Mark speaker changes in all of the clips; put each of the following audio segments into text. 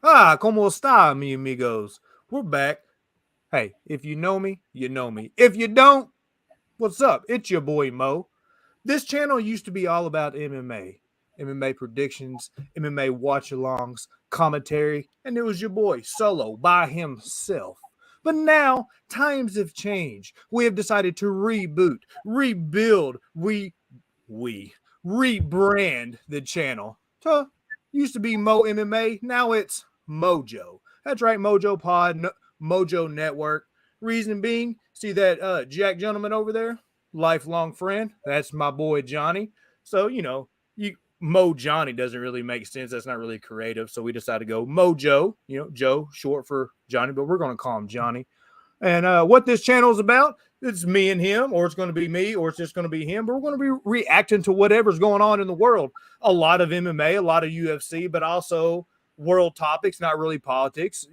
Speaker 1: ¿Cómo está, mi amigos? We're back. Hey, if you know me, you know me. If you don't, what's up? It's your boy Mo. This channel used to be all about MMA predictions, MMA watch-alongs, commentary, and it was your boy solo by himself. But now times have changed. We have decided to reboot, rebuild, rebrand the channel. So used to be Mo MMA, now it's Mojo. That's right, Mojo Pod, Mojo Network. Reason being, see that Jack gentleman over there? Lifelong friend. That's my boy Johnny. So, Mo Johnny doesn't really make sense. That's not really creative. So we decided to go Mojo, Joe, short for Johnny, but we're going to call him Johnny. And what this channel is about, it's me and him, or it's going to be me, or it's just going to be him. But we're going to be reacting to whatever's going on in the world. A lot of MMA, a lot of UFC, but also world topics, not really politics.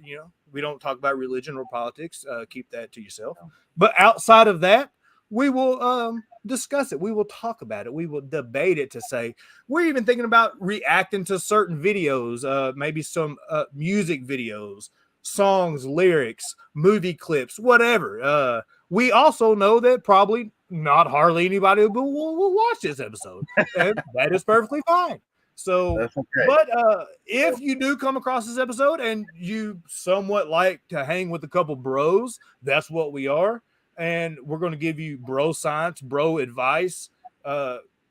Speaker 1: We don't talk about religion or politics. Keep that to yourself. But outside of that, we will discuss it. We will talk about it. We will debate it to say, we're even thinking about reacting to certain videos, maybe some music videos, songs, lyrics, movie clips, whatever. We also know that probably not hardly anybody will watch this episode, and that is perfectly fine. So, okay. But if you do come across this episode and you somewhat like to hang with a couple bros, that's what we are. And we're going to give you bro science, bro advice.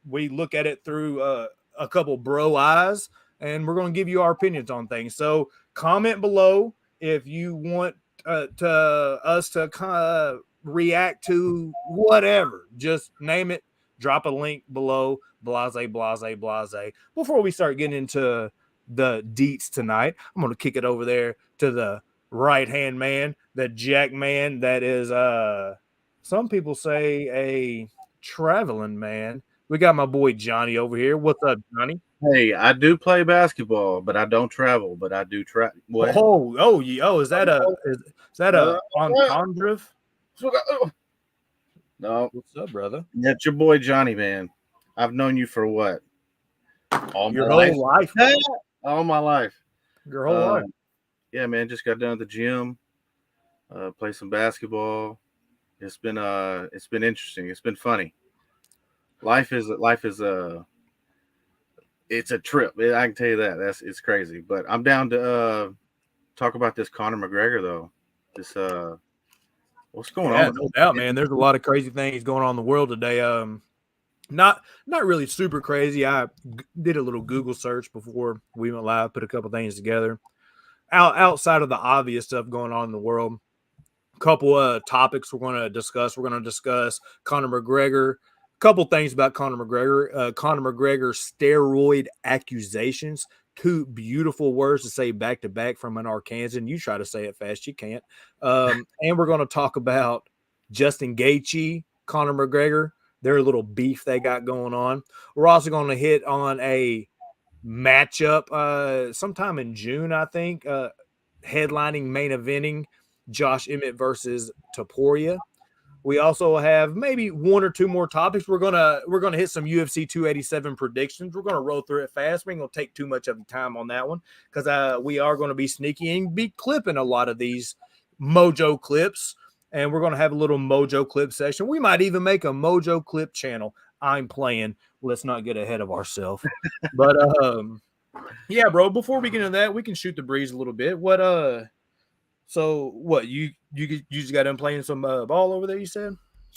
Speaker 1: We look at it through a couple bro eyes, and we're going to give you our opinions on things. So comment below if you want us to react to whatever. Just name it. Drop a link below. Blase. Before we start getting into the deets tonight, I'm going to kick it over there to the right-hand man, the Jack man that is, some people say, a traveling man. We got my boy Johnny over here. What's up, Johnny?
Speaker 2: Hey, I do play basketball, but I don't travel. But I do travel.
Speaker 1: Is that a entendre?
Speaker 2: No.
Speaker 1: What's up, brother?
Speaker 2: That's your boy Johnny, man. I've known you for what?
Speaker 1: Your whole life?
Speaker 2: All my life.
Speaker 1: Your whole life.
Speaker 2: Yeah, man. Just got done at the gym. Play some basketball. It's been interesting. It's been funny. Life is it's a trip. I can tell you that. It's crazy. But I'm down to talk about this Conor McGregor though. This what's going on?
Speaker 1: No doubt, man. There's a lot of crazy things going on in the world today. Not really super crazy. I did a little Google search before we went live, put a couple things together. Outside of the obvious stuff going on in the world, a couple topics we're going to discuss. We're going to discuss Conor McGregor. A couple things about Conor McGregor. Conor McGregor steroid accusations. Two beautiful words to say back to back from an Arkansan. You try to say it fast, you can't. And we're going to talk about Justin Gaethje, Conor McGregor, their little beef they got going on. We're also going to hit on a matchup sometime in June, I think, headlining, main eventing Josh Emmett versus Topuria. We also have maybe one or two more topics. We're gonna hit some UFC 287 predictions. We're gonna roll through it fast. We ain't gonna take too much of the time on that one because we are gonna be sneaky and be clipping a lot of these Mojo clips, and we're gonna have a little Mojo clip session. We might even make a Mojo clip channel. I'm playing. Let's not get ahead of ourselves. But yeah, bro. Before we get into that, we can shoot the breeze a little bit. So what you just got done playing some ball over there? You said?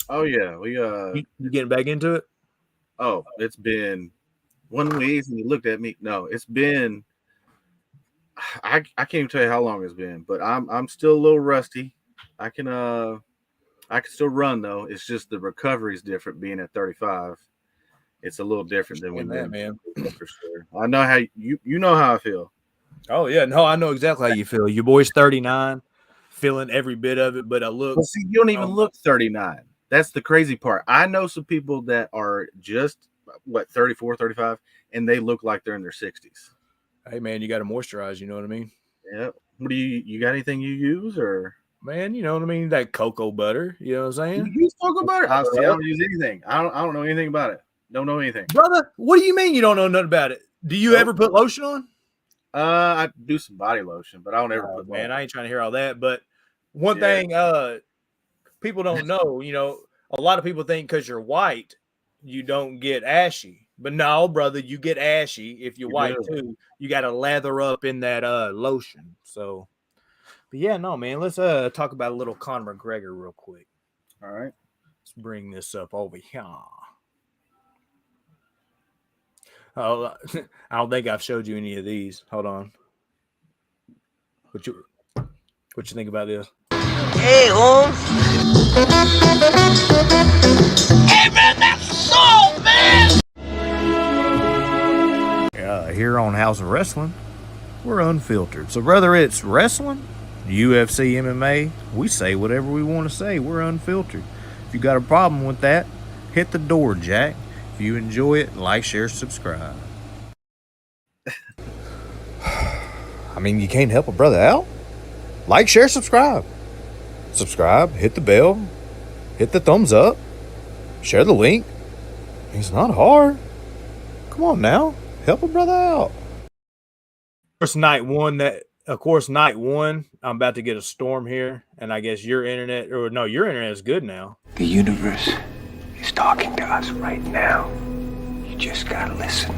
Speaker 2: Oh yeah,
Speaker 1: you getting back into it?
Speaker 2: Oh, it's been 1 week, and you looked at me. No, it's been. I can't even tell you how long it's been, but I'm still a little rusty. I can still run though. It's just the recovery is different. Being at 35, it's a little different than when
Speaker 1: that man.
Speaker 2: For sure. I know how you know how I feel.
Speaker 1: Oh yeah, no, I know exactly how you feel. Your boy's 39, feeling every bit of it, but I look.
Speaker 2: Well, see, you don't even look 39. That's the crazy part. I know some people that are just 34, 35, and they look like they're in their 60s.
Speaker 1: Hey man, you got to moisturize. You know what I mean?
Speaker 2: Yeah. What do you got anything you use or?
Speaker 1: Man, you know what I mean? That cocoa butter. You know what I'm saying?
Speaker 2: You use cocoa butter? I don't use anything. I don't know anything about it. Don't know anything,
Speaker 1: brother. What do you mean you don't know nothing about it? Do you ever put lotion on?
Speaker 2: I do some body lotion, but I don't ever put
Speaker 1: man,
Speaker 2: like.
Speaker 1: I ain't trying to hear all that. But one
Speaker 2: Yeah.
Speaker 1: thing people don't know, a lot of people think because you're white, you don't get ashy. But no, brother, you get ashy if you're white too. You got to lather up in that lotion. So, but yeah, no, man. Let's talk about a little Conor McGregor real quick.
Speaker 2: All right.
Speaker 1: Let's bring this up over here. Oh, I don't think I've showed you any of these. Hold on. What you think about this?
Speaker 3: Hey, Holmes. Hey, man, that's so, man.
Speaker 1: Here on House of Wrestling, we're unfiltered. So whether it's wrestling, UFC, MMA, we say whatever we want to say. We're unfiltered. If you got a problem with that, hit the door, Jack. If you enjoy it, like, share, subscribe. I mean, you can't help a brother out. Like, share, subscribe. Subscribe, hit the bell, hit the thumbs up, share the link. It's not hard. Come on now, help a brother out. Night one, I'm about to get a storm here, and I guess your internet is good now.
Speaker 4: The universe is talking to us right now. You just gotta listen.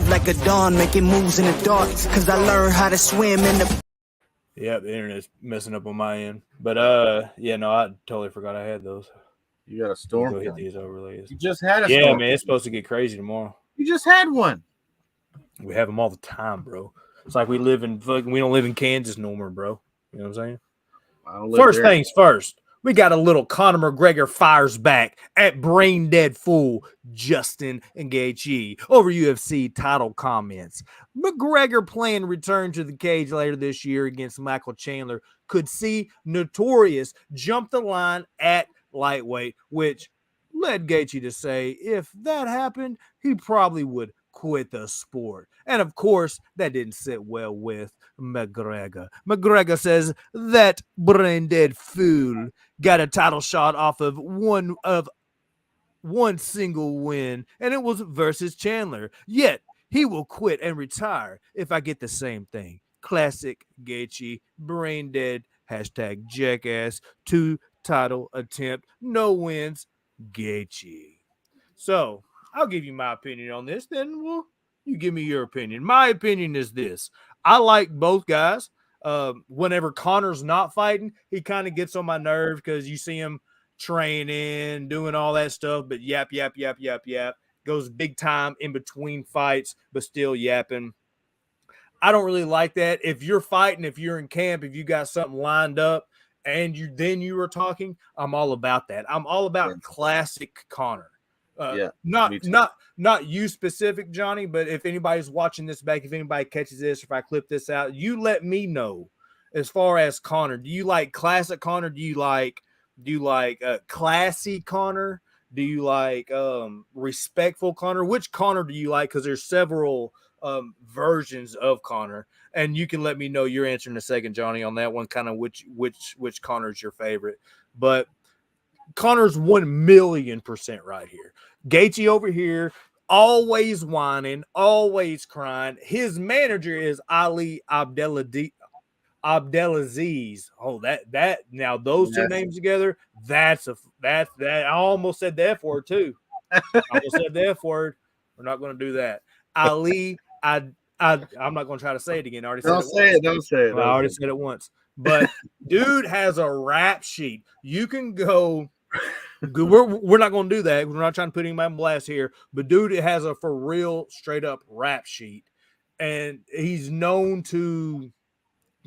Speaker 3: Like a dawn, making moves in the dark, because I learned how to swim in the...
Speaker 1: Yeah, the internet's messing up on my end. But, yeah, no, I totally forgot I had those.
Speaker 2: You got a storm?
Speaker 1: Go hit these overlays.
Speaker 2: You just had a
Speaker 1: storm.
Speaker 2: Yeah,
Speaker 1: man, it's supposed to get crazy tomorrow.
Speaker 2: You just had one.
Speaker 1: We have them all the time, bro. It's like we don't live in Kansas no more, bro. You know what I'm saying? First things first, we got a little Conor McGregor fires back at brain dead fool Justin and Gaethje over UFC title comments. McGregor plan return to the cage later this year against Michael Chandler. Could see Notorious jump the line at lightweight, which led Gaethje to say if that happened, he probably would quit the sport. And of course, that didn't sit well with McGregor. McGregor says that brain dead fool got a title shot off of one single win, and it was versus Chandler. Yet he will quit and retire if I get the same thing. Classic Gaethje, brain dead, #jackass, 2 title attempt, no wins, Gaethje. So I'll give you my opinion on this. Then you give me your opinion. My opinion is this. I like both guys. Whenever Conor's not fighting, he kind of gets on my nerve because you see him training, doing all that stuff, but yap. Goes big time in between fights, but still yapping. I don't really like that. If you're fighting, if you're in camp, if you got something lined up and you were talking, I'm all about that. I'm all about classic Conor. Not you specific, Johnny, but if anybody's watching this back, if anybody catches this, if I clip this out, you let me know. As far as Conor, do you like classic Conor? Do you like classy Conor? Do you like respectful Conor? Which Conor do you like? Because there's several versions of Conor, and you can let me know your answer in a second, Johnny, on that one. Kind of which Conor is your favorite, but Conor's 1,000,000% right here. Gaethje over here, always whining, always crying. His manager is Ali Abdelaziz. Oh, that now those two names together, that's I almost said the F word too. I almost said the F word. We're not going to do that. Ali, I'm not going to try to say it again. I already said it.
Speaker 2: Don't say it.
Speaker 1: I already said it once. But dude has a rap sheet. You can go. We're not going to do that. We're not trying to put anybody on blast here. But dude has a for real, straight up rap sheet, and he's known to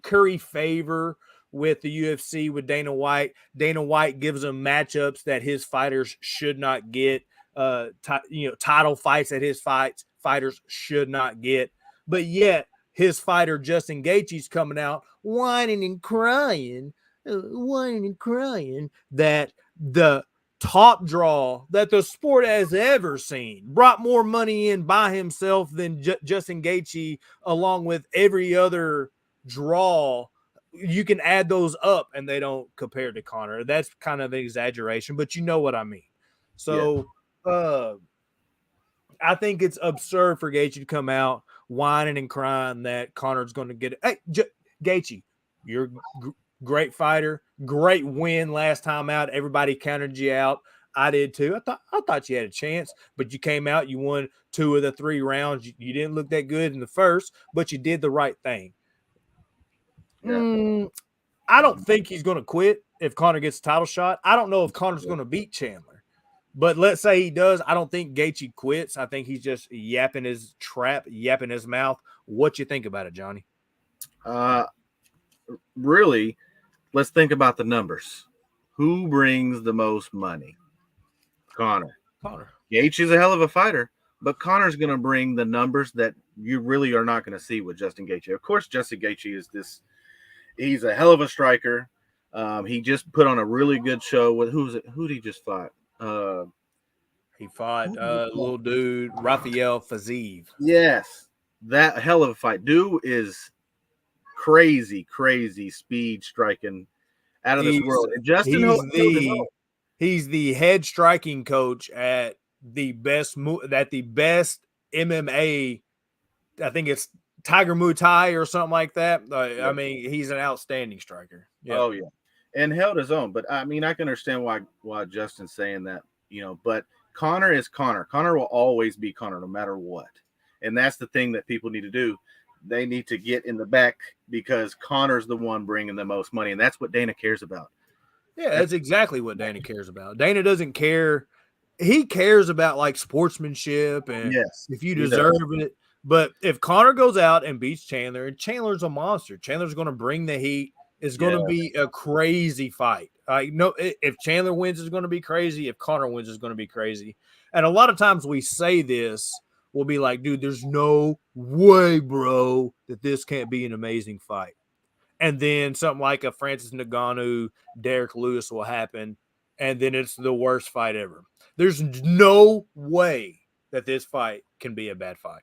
Speaker 1: curry favor with the UFC with Dana White. Dana White gives him matchups that his fighters should not get. Title fights that his fighters should not get. But yet his fighter Justin Gaethje's coming out whining and crying that the top draw that the sport has ever seen brought more money in by himself than Justin Gaethje, along with every other draw. You can add those up and they don't compare to Conor. That's kind of an exaggeration, but you know what I mean. So I think it's absurd for Gaethje to come out whining and crying that Conor's going to get it. Hey, Gaethje, you're great fighter, great win last time out. Everybody counted you out. I did too. I thought you had a chance, but you came out. You won 2 of the 3 rounds. You didn't look that good in the first, but you did the right thing.
Speaker 2: Yeah.
Speaker 1: I don't think he's going to quit if Conor gets a title shot. I don't know if Conor's going to beat Chandler, but let's say he does. I don't think Gaethje quits. I think he's just yapping his mouth. What you think about it, Johnny?
Speaker 2: Really, let's think about the numbers. Who brings the most money? Conor. Gaethje's a hell of a fighter, but Conor's going to bring the numbers that you really are not going to see with Justin Gaethje. Of course, Justin Gaethje is this. He's a hell of a striker. He just put on a really good show with who did he just fight?
Speaker 1: He fought little dude Rafael Fiziev.
Speaker 2: Yes, that hell of a fight. Dude is crazy speed striking out of this world. And Justin,
Speaker 1: he's the head striking coach at the best MMA. I think it's Tiger Muay Thai or something like that. I mean, he's an outstanding striker.
Speaker 2: Yeah. Oh yeah, and held his own. But I mean, I can understand why Justin's saying that. But Conor is Conor. Conor will always be Conor, no matter what. And that's the thing that people need to do. They need to get in the back because Conor's the one bringing the most money, and that's what Dana cares about.
Speaker 1: Yeah, that's exactly what Dana cares about. Dana doesn't care. He cares about like sportsmanship and if you deserve it. But if Conor goes out and beats Chandler, and Chandler's a monster, Chandler's going to bring the heat. It's going to be a crazy fight. No, if Chandler wins, it's going to be crazy. If Conor wins, it's going to be crazy. And a lot of times we say this, we'll be like, dude, there's no way, bro, that this can't be an amazing fight. And then something like a Francis Ngannou, Derek Lewis will happen, and then it's the worst fight ever. There's no way that this fight can be a bad fight.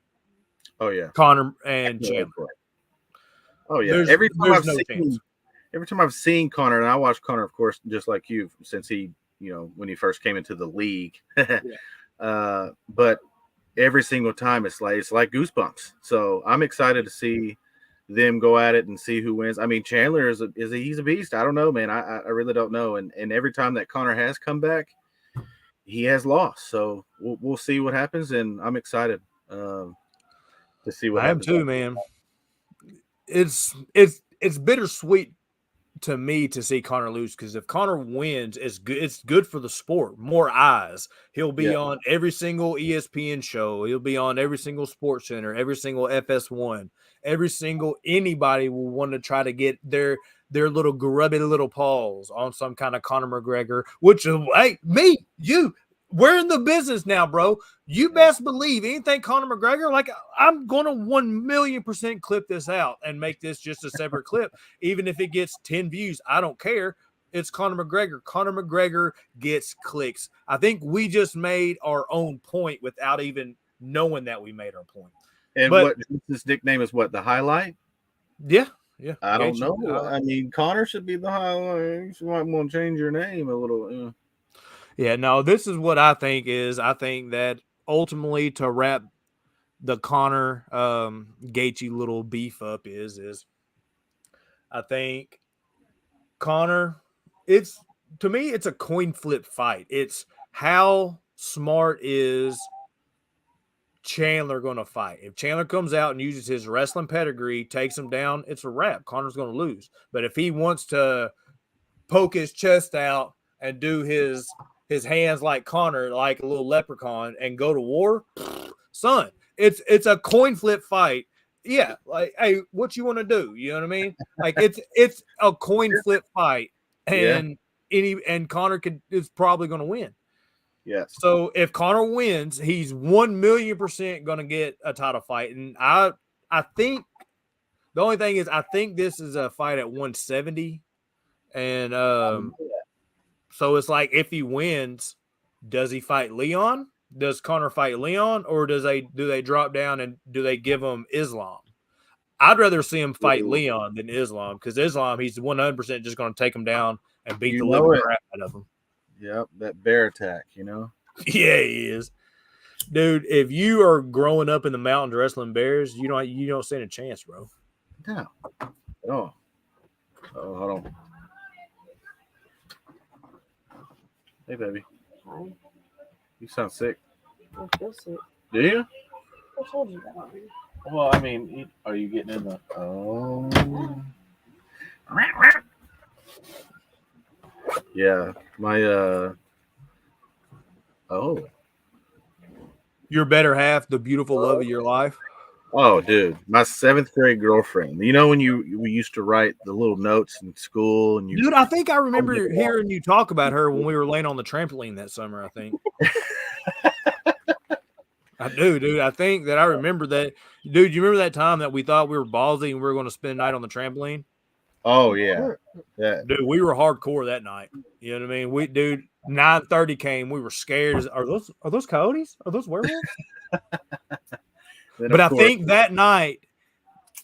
Speaker 2: Oh, yeah.
Speaker 1: Conor and Chandler.
Speaker 2: Oh, yeah. Every time I've seen Conor, and I watched Conor, of course, just like you, since he, when he first came into the league. But every single time it's like goosebumps. So I'm excited to see them go at it and see who wins. I mean, Chandler he's a beast. I don't know, man. I really don't know. And every time that Conor has come back, he has lost. So we'll see what happens, and I'm excited to see what happens.
Speaker 1: I am too, man. It's bittersweet to me to see Conor lose, because if Conor wins, it's good for the sport. More eyes. He'll be on every single ESPN show. He'll be on every single Sports Center, every single FS1, anybody will want to try to get their little grubby little paws on some kind of Conor McGregor, which we're in the business now, bro. You best believe anything Conor McGregor, like I'm going to 1,000,000% clip this out and make this just a separate clip. Even if it gets 10 views, I don't care. It's Conor McGregor. Conor McGregor gets clicks. I think we just made our own point without even knowing that we made our point.
Speaker 2: And what this nickname is? What, the highlight?
Speaker 1: Yeah.
Speaker 2: I don't know. I mean, Conor should be the highlight. You might want to change your name a little.
Speaker 1: Yeah, no, this is what I think is. I think that ultimately to wrap the Conor Gaethje little beef up is I think Conor, to me, it's a coin flip fight. It's how smart is Chandler going to fight. If Chandler comes out and uses his wrestling pedigree, takes him down, it's a wrap. Conor's going to lose. But if he wants to poke his chest out and do his hands like Conor, like a little leprechaun, and go to war, son, it's a coin flip fight. Yeah, like, hey, what you want to do? You know what I mean? Like it's a coin flip fight, and Conor is probably going to win.
Speaker 2: Yes.
Speaker 1: So if Conor wins, he's 1,000,000% going to get a title fight, and I think the only thing is I think this is a fight at 170, and so it's like if he wins, does he fight Leon? Does Conor fight Leon, or do they drop down and do they give him Islam? I'd rather see him fight Leon than Islam, because Islam, he's 100% just going to take him down and beat the living crap out of him.
Speaker 2: Yep, that bear attack,
Speaker 1: Yeah, he is. Dude, if you are growing up in the mountains wrestling bears, you don't stand a chance, bro.
Speaker 2: No. Oh, hold on. Hey, baby.
Speaker 5: Hi.
Speaker 2: You sound sick.
Speaker 5: I feel sick.
Speaker 2: Do you?
Speaker 5: I told you that.
Speaker 2: Well, I mean, are you getting in the? Oh. Yeah, my Oh.
Speaker 1: Your better half, the beautiful love of your life.
Speaker 2: Oh, dude, my 7th grade girlfriend. You know when we used to write the little notes in school, and you.
Speaker 1: Dude, I think I remember hearing you talk about her when we were laying on the trampoline that summer. I think. I do, dude. I think that I remember that. Dude, you remember that time that we thought we were ballsy and we were going to spend the night on the trampoline?
Speaker 2: Oh yeah, yeah.
Speaker 1: Dude, we were hardcore that night. You know what I mean? 9:30 came. We were scared. Are those coyotes? Are those werewolves? But I think that night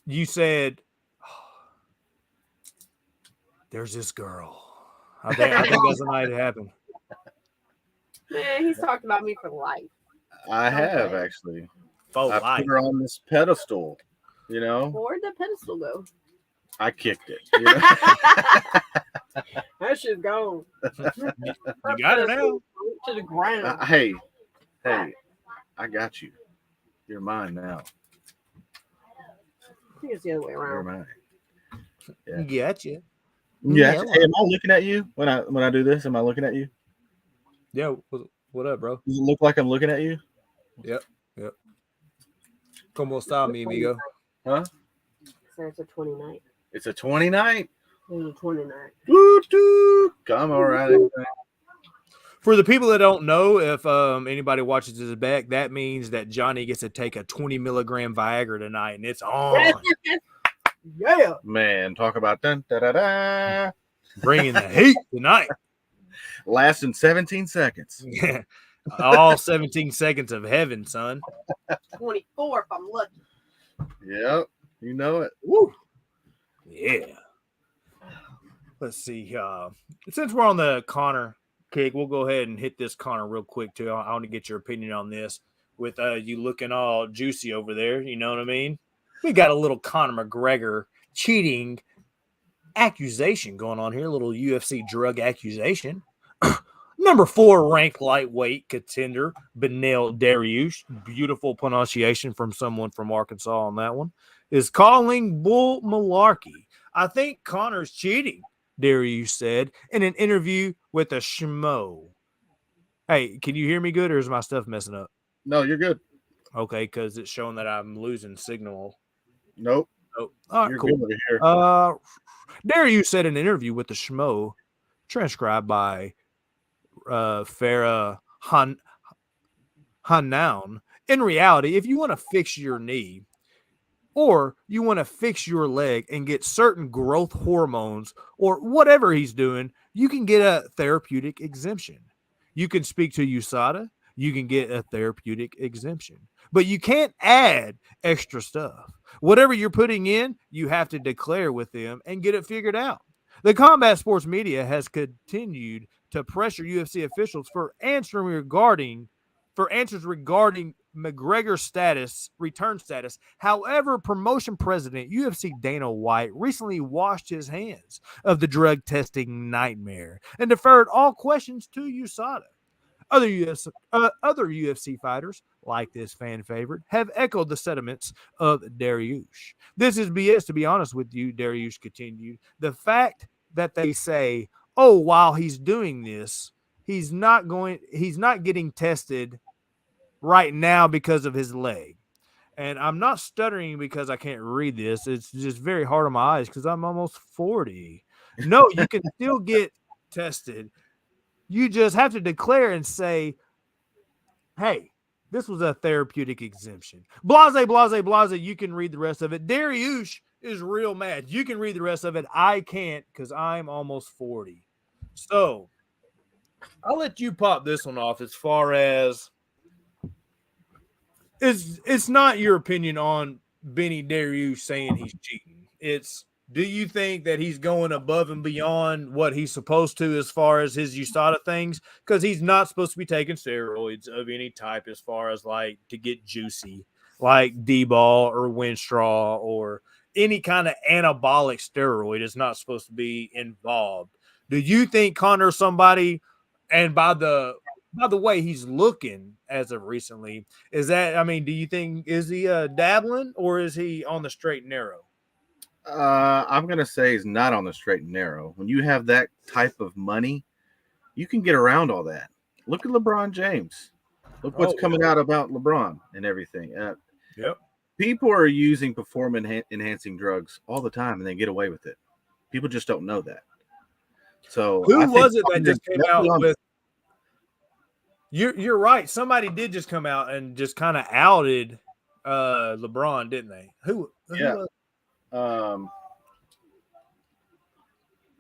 Speaker 1: you said, oh, "There's this girl." I think that's the night it happened.
Speaker 5: Man, he's talked about me for life.
Speaker 2: I have actually. I put her on this pedestal. You know.
Speaker 5: Where'd the pedestal go?
Speaker 2: I kicked it. You know?
Speaker 5: That shit's gone.
Speaker 1: You got it now.
Speaker 5: To the ground.
Speaker 2: Hey, I got you. You're mine now.
Speaker 5: I think it's the other way around.
Speaker 2: You're mine.
Speaker 1: Yeah. Gotcha.
Speaker 2: Yeah. Hey, am I looking at you when I do this? Am I looking at you?
Speaker 1: Yeah. What up, bro?
Speaker 2: Does it look like I'm looking at you?
Speaker 1: Yep. Como está, mi amigo?
Speaker 2: Huh?
Speaker 5: So it's a 20 night.
Speaker 2: It's a 20 night.
Speaker 5: It's a 20 night.
Speaker 2: Woo-doo. Come all right.
Speaker 1: For the people that don't know, if anybody watches this back, that means that Johnny gets to take a 20 milligram Viagra tonight, and it's on.
Speaker 5: Yeah.
Speaker 2: Man, talk about dun da da da.
Speaker 1: Bringing the heat tonight.
Speaker 2: Lasting 17 seconds.
Speaker 1: Yeah. All 17 seconds of heaven, son.
Speaker 5: 24 if I'm lucky.
Speaker 2: Yep. You know it.
Speaker 1: Woo. Yeah. Let's see. Since we're on the Conor kick, we'll go ahead and hit this Conor real quick, too. I want to get your opinion on this with you looking all juicy over there. You know what I mean? We got a little Conor McGregor cheating accusation going on here, a little UFC drug accusation. Number 4 ranked lightweight contender, Beneil Dariush, beautiful pronunciation from someone from Arkansas on that one, is calling bull malarkey. I think Conor's cheating, Dariush said in an interview with a schmo. Hey, can you hear me good or is my stuff messing up?
Speaker 2: No, you're good.
Speaker 1: Okay, because it's showing that I'm losing signal.
Speaker 2: Nope.
Speaker 1: Oh, all right,
Speaker 2: you're
Speaker 1: cool.
Speaker 2: good over here.
Speaker 1: Dariush said in an interview with the schmo, transcribed by Farah Hanoun. In reality, if you want to fix your knee or you want to fix your leg and get certain growth hormones or whatever he's doing, you can get a therapeutic exemption. You can speak to USADA. You can get a therapeutic exemption, but you can't add extra stuff. Whatever you're putting in, you have to declare with them and get it figured out. The combat sports media has continued to pressure UFC officials for answers regarding McGregor's return status. However, promotion president UFC Dana White recently washed his hands of the drug testing nightmare and deferred all questions to USADA. Other UFC fighters, like this fan favorite, have echoed the sentiments of Dariush. This is BS, to be honest with you, Dariush continued. The fact that they say, oh, while he's doing this, he's not getting tested right now because of his leg. And I'm not stuttering because I can't read this. It's just very hard on my eyes because I'm almost 40. No, you can still get tested. You just have to declare and say, hey, this was a therapeutic exemption. Blase, blase, blase. You can read the rest of it. Dariush is real mad. You can read the rest of it. I can't because I'm almost 40. So I'll let you pop this one off as far as it's not your opinion on Benny Dariush saying he's cheating. It's Do you think that he's going above and beyond what he's supposed to as far as his USADA things? Because he's not supposed to be taking steroids of any type as far as like to get juicy, like D-ball or Winstraw or any kind of anabolic steroid is not supposed to be involved. Do you think Conor's somebody, and by the way he's looking as of recently, is that, I mean, do you think, is he dabbling or is he on the straight and narrow?
Speaker 2: I'm gonna say he's not on the straight and narrow. When you have that type of money, you can get around all that. Look at LeBron James. Look what's coming out about LeBron and everything.
Speaker 1: Yep.
Speaker 2: People are using performance enhancing drugs all the time, and they get away with it. People just don't know that. So
Speaker 1: who was it that just came out with? You're right. Somebody did just come out and just kind of outed LeBron, didn't they? Who
Speaker 2: Yeah.
Speaker 1: was?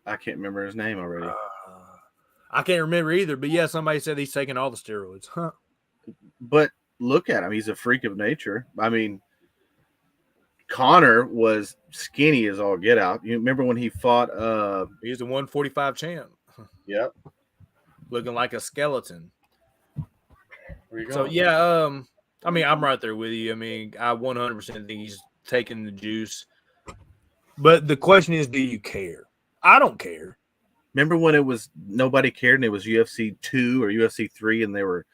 Speaker 2: I can't remember his name already.
Speaker 1: I can't remember either, but yeah, somebody said he's taking all the steroids. Huh.
Speaker 2: But look at him. He's a freak of nature. I mean, Conor was skinny as all get out. You remember when he fought?
Speaker 1: He's the 145 champ.
Speaker 2: Yep.
Speaker 1: Looking like a skeleton.
Speaker 2: Where you
Speaker 1: So,
Speaker 2: going?
Speaker 1: yeah, I mean, I'm right there with you. I mean, I 100% think he's taking the juice. But the question is, do you care? I don't care.
Speaker 2: Remember when it was nobody cared and it was UFC 2 or UFC 3 and they were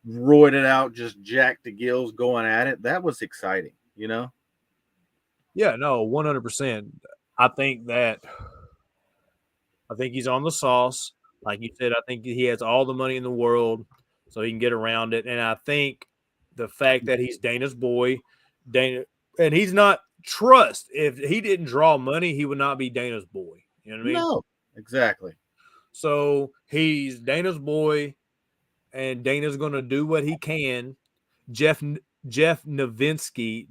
Speaker 2: roided out, just jacked to gills going at it? That was exciting, you know?
Speaker 1: Yeah, no, 100%. I think he's on the sauce. Like you said, I think he has all the money in the world so he can get around it. And I think the fact that he's Dana's boy, and he's not trust. If he didn't draw money, he would not be Dana's boy. You know what I mean?
Speaker 2: No, exactly.
Speaker 1: So he's Dana's boy, and Dana's going to do what he can. Jeff Nowinski,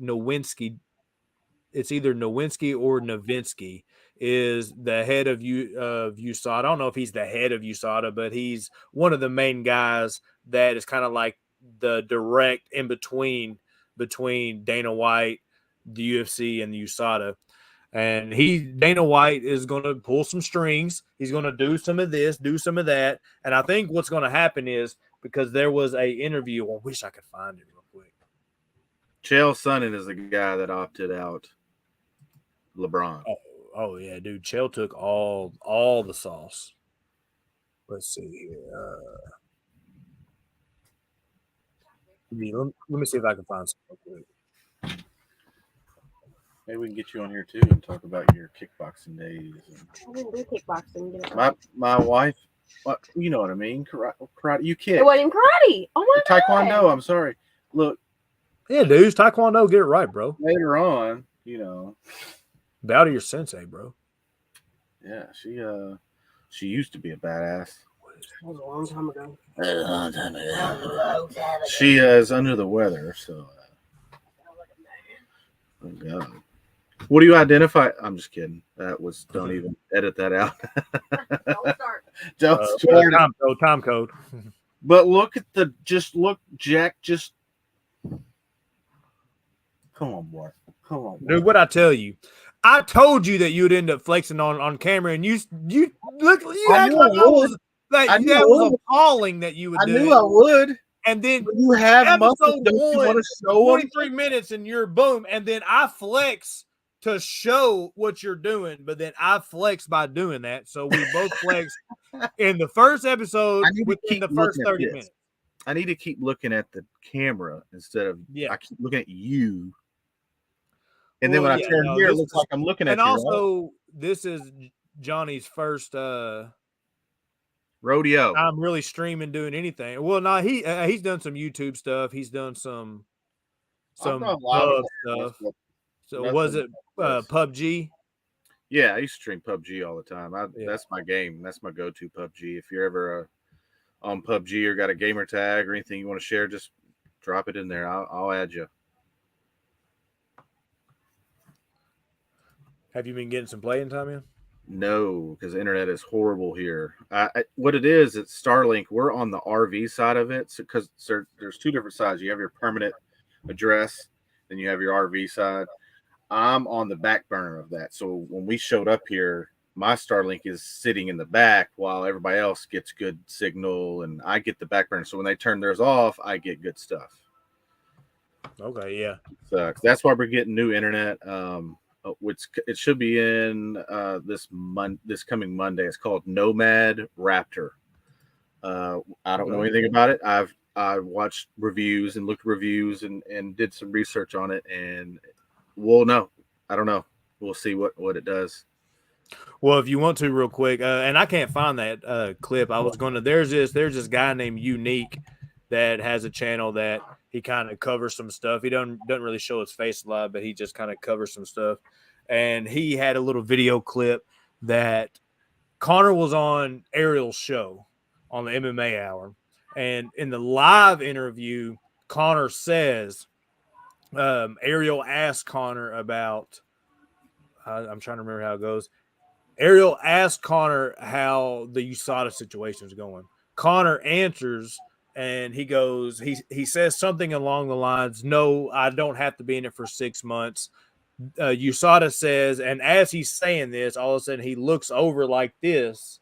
Speaker 1: it's either Nowinski or Novinsky, is the head of USADA. I don't know if he's the head of USADA, but he's one of the main guys that is kind of like the direct in between Dana White, the UFC, and the USADA. And Dana White is going to pull some strings. He's going to do some of this, do some of that. And I think what's going to happen is, because there was a interview, I wish I could find it real quick.
Speaker 2: Chael Sonnen is the guy that opted out LeBron.
Speaker 1: Oh yeah, dude. Chael took all the sauce. Let's see here. Let me see if I can find something real quick.
Speaker 2: Maybe we can get you on here too and talk about your kickboxing days.
Speaker 5: I didn't do kickboxing.
Speaker 2: My wife, you know what I mean? Karate, you kick.
Speaker 5: It wasn't karate. Oh my
Speaker 2: Taekwondo.
Speaker 5: God.
Speaker 2: I'm sorry. Look,
Speaker 1: Yeah, dudes. Taekwondo, get it right, bro.
Speaker 2: later on, you know.
Speaker 1: Bow to your sensei, bro.
Speaker 2: Yeah, she used to be a badass.
Speaker 5: That was a long time ago.
Speaker 2: She is under the weather, so. Oh God. What do you identify? I'm just kidding. That was. Don't even edit that out. Don't start it.
Speaker 1: Time code.
Speaker 2: But look at Jack. Just come on, boy. Come on, boy.
Speaker 1: Dude, what I tell you, I told you that you'd end up flexing on camera, and you look. You
Speaker 2: I
Speaker 1: act
Speaker 2: knew
Speaker 1: like
Speaker 2: I
Speaker 1: I was
Speaker 2: would.
Speaker 1: like
Speaker 2: I knew
Speaker 1: that
Speaker 2: I
Speaker 1: was
Speaker 2: would.
Speaker 1: appalling that you would
Speaker 2: I
Speaker 1: do
Speaker 2: knew
Speaker 1: it.
Speaker 2: I would.
Speaker 1: And then
Speaker 2: But you have muscles.
Speaker 1: episode
Speaker 2: Don't you
Speaker 1: one,
Speaker 2: want to show them?
Speaker 1: 23 minutes, and you're boom. And then I flex to show what you're doing, but then I flex by doing that. So we both flex in the first episode within the first 30 minutes.
Speaker 2: I need to keep looking at the camera instead of I keep looking at you. And then when I turn here, it looks like I'm looking at you.
Speaker 1: And also, this is Johnny's first
Speaker 2: rodeo.
Speaker 1: I'm really streaming, doing anything. Well, no, he's done some YouTube stuff. He's done some pub stuff. So was it PUBG?
Speaker 2: Yeah, I used to stream PUBG all the time. That's my game. That's my go-to PUBG. If you're ever on PUBG or got a gamer tag or anything you want to share, just drop it in there. I'll add you.
Speaker 1: Have you been getting some playing time in?
Speaker 2: No, because the internet is horrible here. What it is, it's Starlink. We're on the RV side of it, because there's two different sides. You have your permanent address, then you have your RV side. I'm on the back burner of that. So when we showed up here, my Starlink is sitting in the back while everybody else gets good signal, and I get the back burner. So when they turn theirs off, I get good stuff.
Speaker 1: Okay, yeah.
Speaker 2: So that's why we're getting new internet. Which it should be in this coming Monday. It's called Nomad Raptor. I don't know anything about it. I watched reviews and looked at reviews and did some research on it, and we'll know. I don't know. We'll see what it does.
Speaker 1: Well, if you want to, real quick, and I can't find that clip. I was going to. There's this guy named Unique that has a channel that he kind of covers some stuff. He doesn't really show his face a lot, but he just kind of covers some stuff. And he had a little video clip that Conor was on Ariel's show on the MMA Hour, and in the live interview, Conor says, Ariel asked Conor about. I'm trying to remember how it goes. Ariel asked Conor how the USADA situation is going. Conor answers, and he goes, he says something along the lines, "No, I don't have to be in it for 6 months." USADA says, and as he's saying this, all of a sudden he looks over like this,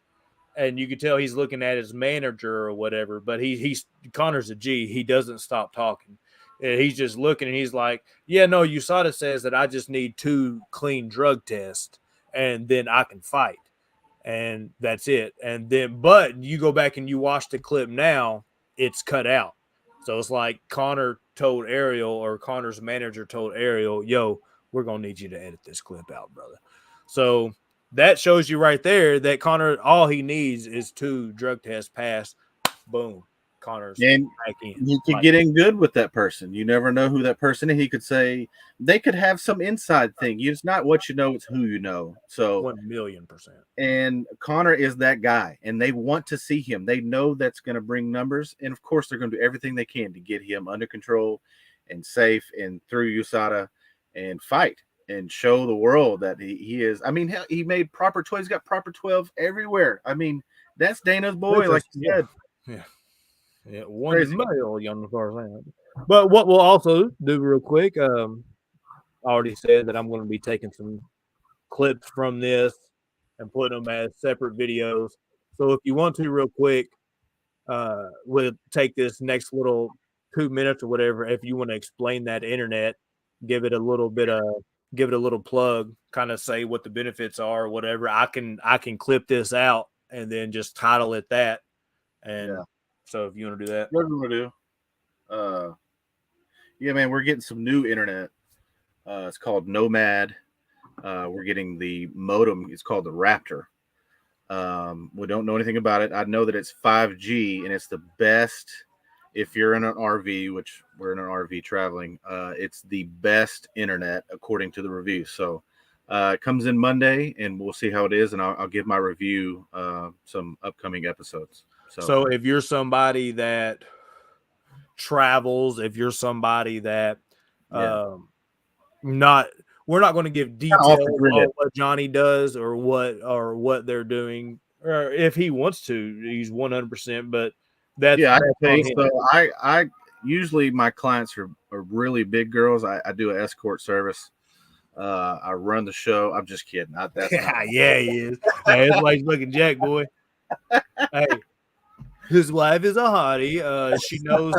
Speaker 1: and you can tell he's looking at his manager or whatever. But he's Conor's a G. He doesn't stop talking. He's just looking, and he's like, "Yeah, no, USADA says that I just need 2 clean drug tests, and then I can fight, and that's it." And then, but you go back and you watch the clip now, it's cut out. So it's like Conor told Ariel, or Conor's manager told Ariel, "Yo, we're gonna need you to edit this clip out, brother." So that shows you right there that Conor, all he needs is 2 drug tests passed. Boom. Conor's
Speaker 2: and
Speaker 1: back in.
Speaker 2: you could get in good with that person. You never know who that person is. He could say they could have some inside thing. It's not what you know, it's who you know. So
Speaker 1: 1,000,000%.
Speaker 2: And Conor is that guy, and they want to see him. They know that's going to bring numbers, and of course they're going to do everything they can to get him under control and safe and through USADA and fight and show the world that he is. I mean, hell, he made proper 12. He's got proper 12 everywhere. I mean, that's Dana's boy, like you said.
Speaker 1: Yeah, 1,000,000 %. But what we'll also do real quick, I already said that I'm going to be taking some clips from this and putting them as separate videos. So if you want to, real quick, we'll take this next little 2 minutes or whatever. If you want to explain that internet, give it a little plug, kind of say what the benefits are or whatever. I can clip this out and then just title it that. And
Speaker 2: yeah.
Speaker 1: So if you want to do that,
Speaker 2: what do we do? Yeah, man, we're getting some new internet. It's called Nomad. We're getting the modem. It's called the Raptor. We don't know anything about it. I know that it's 5G, and it's the best if you're in an RV, which we're in an RV traveling. It's the best internet according to the review. So it comes in Monday, and we'll see how it is, and I'll give my review some upcoming episodes.
Speaker 1: So if you're somebody that travels, if you're somebody that we're not going to give details on what Johnny does or what they're doing, or if he wants to, he's 100%. But that's
Speaker 2: I usually my clients are really big girls. I do an escort service. I run the show. I'm just kidding.
Speaker 1: Yeah, he is. Hey, that's why he's looking jack, boy. Hey. His wife is a hottie. She knows.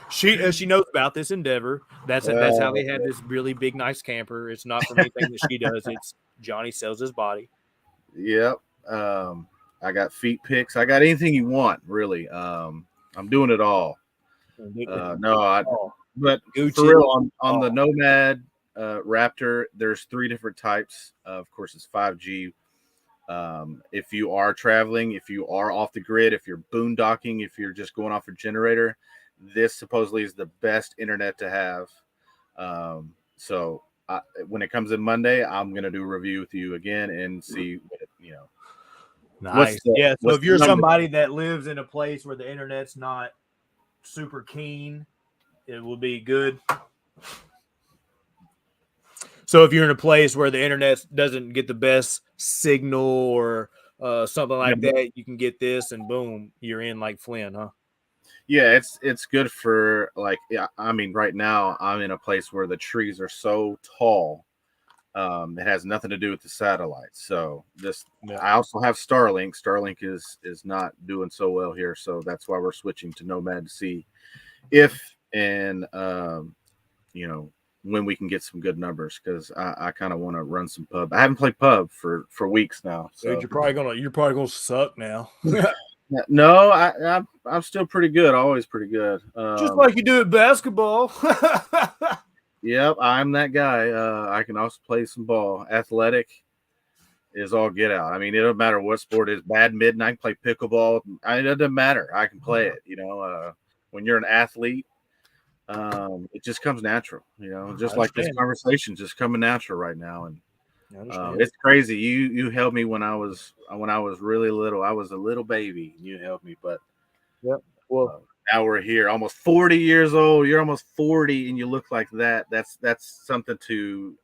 Speaker 1: She knows about this endeavor. That's how they have this really big, nice camper. It's not from anything that she does. It's Johnny sells his body.
Speaker 2: Yep. I got feet pics. I got anything you want, really. I'm doing it all. But Gucci, for real, on the Nomad Raptor, there's 3 different types. Of course, it's 5G. If you are traveling, if you are off the grid, if you're boondocking, if you're just going off a generator, this supposedly is the best internet to have. So when it comes in Monday, I'm going to do a review with you again and see,
Speaker 1: Nice. So if you're somebody that lives in a place where the internet's not super keen, it will be good. So if you're in a place where the internet doesn't get the best signal or something like that, you can get this, and boom, you're in like Flynn, huh?
Speaker 2: Yeah, it's good for like, yeah, I mean, right now I'm in a place where the trees are so tall. It has nothing to do with the satellites. So I also have Starlink. Starlink is not doing so well here, so that's why we're switching to Nomad to see if and when we can get some good numbers, because I kind of want to run some pub. I haven't played pub for weeks now. So
Speaker 1: Dude, you're probably gonna suck now.
Speaker 2: no, I'm still pretty good. Always pretty good.
Speaker 1: Just like you do at basketball.
Speaker 2: Yep, I'm that guy. I can also play some ball. Athletic is all get out. I mean, it doesn't matter what sport it is. Badminton, I can play pickleball. It doesn't matter. I can play it. When you're an athlete, it just comes natural. Just like this conversation, just coming natural right now. And it's crazy. You held me when I was really little. I was a little baby. You held me, but
Speaker 1: yep. Well,
Speaker 2: now we're here, almost 40 years old. You're almost 40, and you look like that. That's something to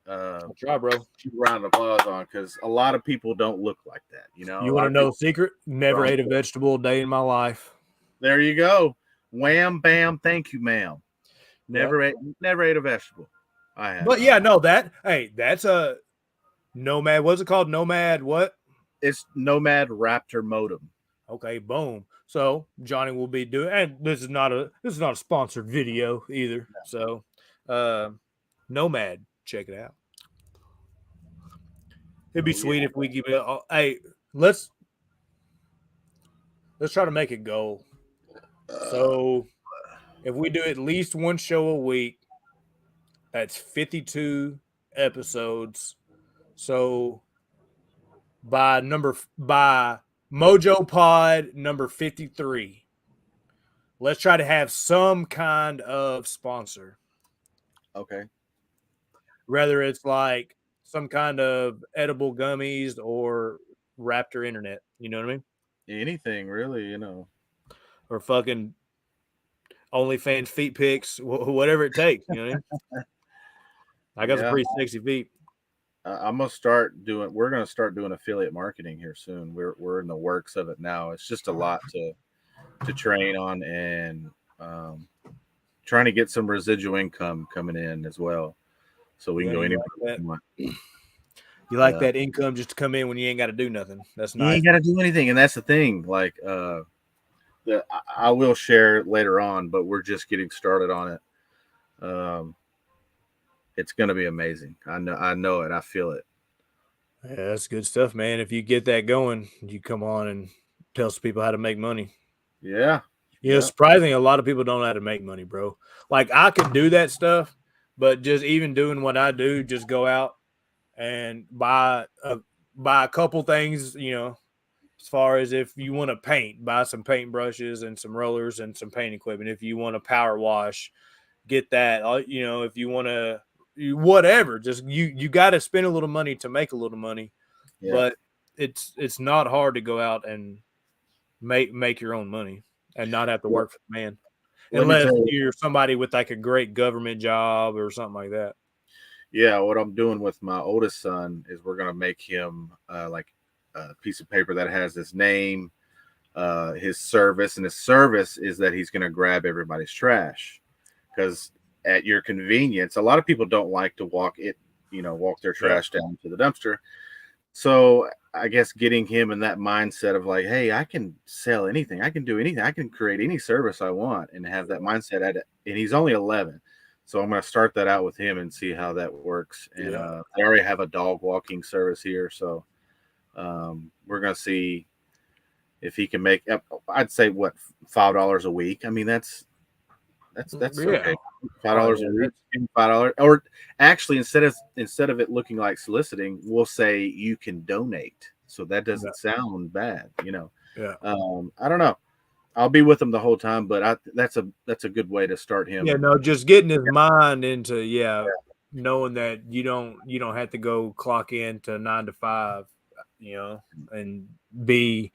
Speaker 1: try, bro.
Speaker 2: Round of applause on, because a lot of people don't look like that. You
Speaker 1: want to know the secret? Never ate a vegetable a day in my life.
Speaker 2: There you go. Wham, bam, thank you, ma'am. Never ate a vegetable. I have.
Speaker 1: But that's a Nomad. What's it called? Nomad what?
Speaker 2: It's Nomad Raptor Modem.
Speaker 1: Okay, boom. So Johnny will be doing, and this is not a sponsored video either. So Nomad, check it out. It'd be sweet if we give it. Hey, let's try to make it goal. So if we do at least one show a week, that's 52 episodes. So by Mojo Pod number 53, let's try to have some kind of sponsor.
Speaker 2: Okay.
Speaker 1: Whether it's like some kind of edible gummies or Raptor Internet. You know what I mean?
Speaker 2: Anything really,
Speaker 1: Or fucking OnlyFans feet pics, whatever it takes. You know what I mean? I got some pretty sexy feet.
Speaker 2: We're going to start doing affiliate marketing here soon. We're in the works of it now. It's just a lot to train on, and trying to get some residual income coming in as well, so we can go anywhere.
Speaker 1: You like that income just to come in when you ain't got to do nothing. That's nice.
Speaker 2: You ain't got to do anything, and that's the thing. Like, I will share later on, but we're just getting started on it. It's going to be amazing. I know it. I feel it.
Speaker 1: Yeah, that's good stuff, man. If you get that going, you come on and tell some people how to make money.
Speaker 2: Yeah.
Speaker 1: Surprisingly, a lot of people don't know how to make money, bro. Like, I could do that stuff, but just even doing what I do, just go out and buy a couple things, as far as if you want to paint, buy some paint brushes and some rollers and some paint equipment. If you want to power wash, get that. If you want to, whatever, just you got to spend a little money to make a little money. Yeah. But it's not hard to go out and make your own money and not have to work for the man, unless you're somebody with like a great government job or something like that.
Speaker 2: Yeah, what I'm doing with my oldest son is we're gonna make him like a piece of paper that has his name, his service, and his service is that he's gonna grab everybody's trash, because at your convenience, a lot of people don't like to walk their trash down to the dumpster. So I guess getting him in that mindset of like, hey, I can sell anything, I can do anything, I can create any service I want, and have that mindset at it. And he's only 11. So I'm going to start that out with him and see how that works. And I already have a dog walking service here. So we're going to see if he can make, I'd say, what, $5 a week. I mean, that's okay. $5 a week, $5. Or actually, instead of it looking like soliciting, we'll say you can donate. So that doesn't sound bad, Yeah. I don't know. I'll be with him the whole time, but that's a good way to start him.
Speaker 1: Yeah, no, just getting his mind into knowing that you don't have to go clock in to 9 to 5, and be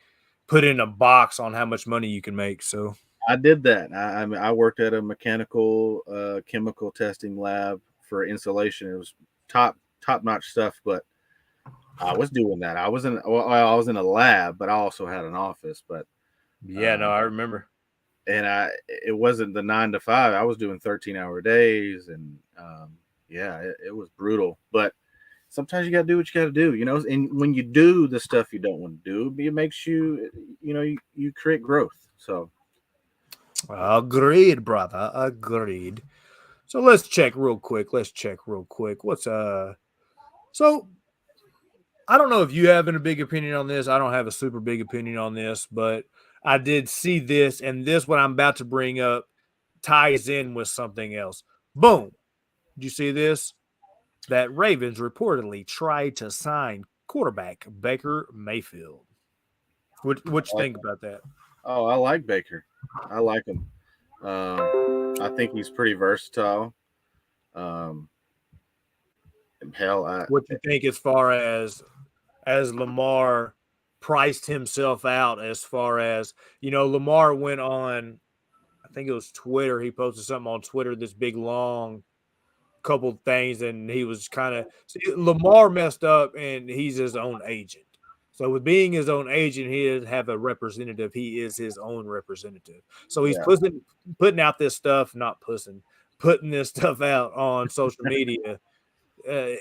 Speaker 1: put in a box on how much money you can make. So
Speaker 2: I did that. I worked at a mechanical chemical testing lab for insulation. It was top notch stuff, but I was doing that. I was in a lab, but I also had an office. But
Speaker 1: no, I remember.
Speaker 2: and it wasn't the 9 to 5. I was doing 13-hour days, and it was brutal. But sometimes you got to do what you got to do, and when you do the stuff you don't want to do, it makes you, you create growth. So
Speaker 1: agreed, brother. Agreed. So let's check real quick. What's so I don't know if you have a big opinion on this. I don't have a super big opinion on this, but I did see this, and this what I'm about to bring up ties in with something else. Boom. Did you see this? That Ravens reportedly tried to sign quarterback Baker Mayfield. What you think about that?
Speaker 2: Oh, I like Baker. I like him. I think he's pretty versatile.
Speaker 1: What you think as far as Lamar priced himself out, as far as, Lamar went on, I think it was Twitter. He posted something on Twitter, this big long couple things, and he was kind of Lamar messed up, and he's his own agent. So with being his own agent, he doesn't have a representative. He is his own representative. So he's putting out this stuff, putting this stuff out on social media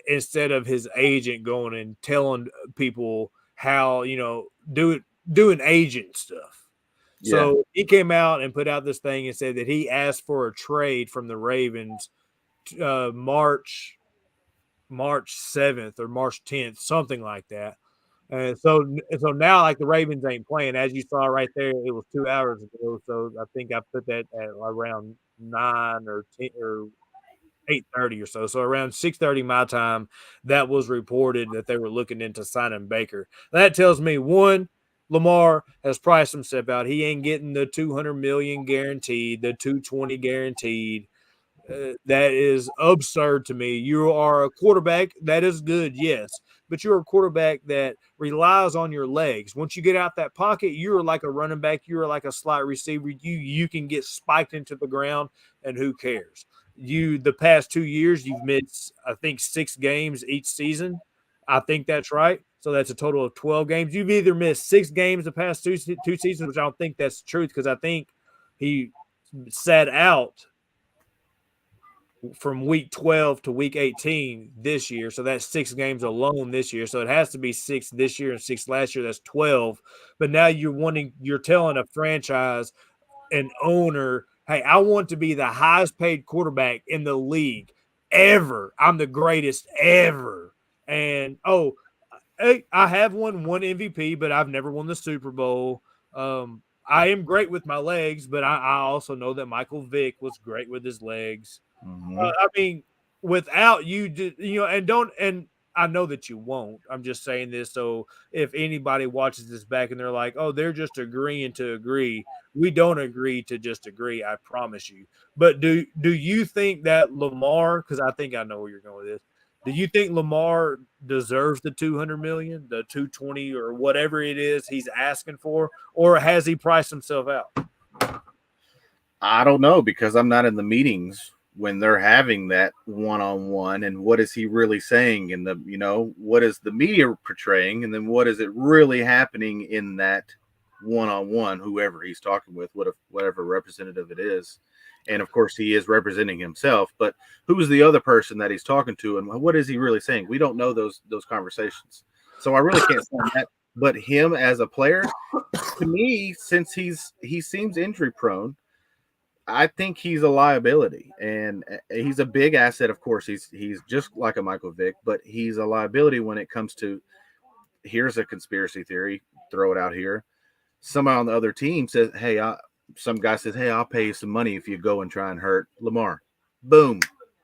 Speaker 1: instead of his agent going and telling people how, doing agent stuff. Yeah. So he came out and put out this thing and said that he asked for a trade from the Ravens March 7th or March 10th, something like that. And so now, like, the Ravens ain't playing. As you saw right there, it was 2 hours ago. So I think I put that at around 9 or 10 or 8:30 or so. So around 6:30 my time, that was reported that they were looking into signing Baker. That tells me, one, Lamar has priced himself out. He ain't getting the $200 million guaranteed, the $220 guaranteed. That is absurd to me. You are a quarterback. That is good, yes. But you're a quarterback that relies on your legs. Once you get out that pocket, you're like a running back. You're like a slot receiver. You can get spiked into the ground, and who cares? The past 2 years, you've missed, I think, 6 games each season. I think that's right. So that's a total of 12 games. You've either missed 6 games the past two seasons, which I don't think that's the truth, because I think he sat out from week 12 to week 18 this year. So that's 6 games alone this year. So it has to be 6 this year and 6 last year. That's 12. But now you're telling a franchise, an owner, hey, I want to be the highest paid quarterback in the league ever. I'm the greatest ever. And, hey, I have won 1 MVP, but I've never won the Super Bowl. I am great with my legs, but I also know that Michael Vick was great with his legs.
Speaker 2: Mm-hmm.
Speaker 1: I mean, without you, and I know that you won't. I'm just saying this so if anybody watches this back and they're like, oh, they're just agreeing to agree. We don't agree to just agree, I promise you. But do you think that Lamar, because I think I know where you're going with this, do you think Lamar deserves the $200 million, the $220 or whatever it is he's asking for, or has he priced himself out?
Speaker 2: I don't know, because I'm not in the meetings when they're having that one-on-one, and what is he really saying in the, what is the media portraying, and then what is it really happening in that one-on-one, whoever he's talking with, whatever representative it is. And of course he is representing himself, but who's the other person that he's talking to, and what is he really saying? We don't know those conversations. So I really can't say that. But him as a player, to me, since he seems injury prone, I think he's a liability, and he's a big asset. Of course, he's just like a Michael Vick, but he's a liability when it comes to, here's a conspiracy theory, throw it out here. Somebody on the other team says, hey, some guy says, hey, I'll pay you some money if you go and try and hurt Lamar. Boom,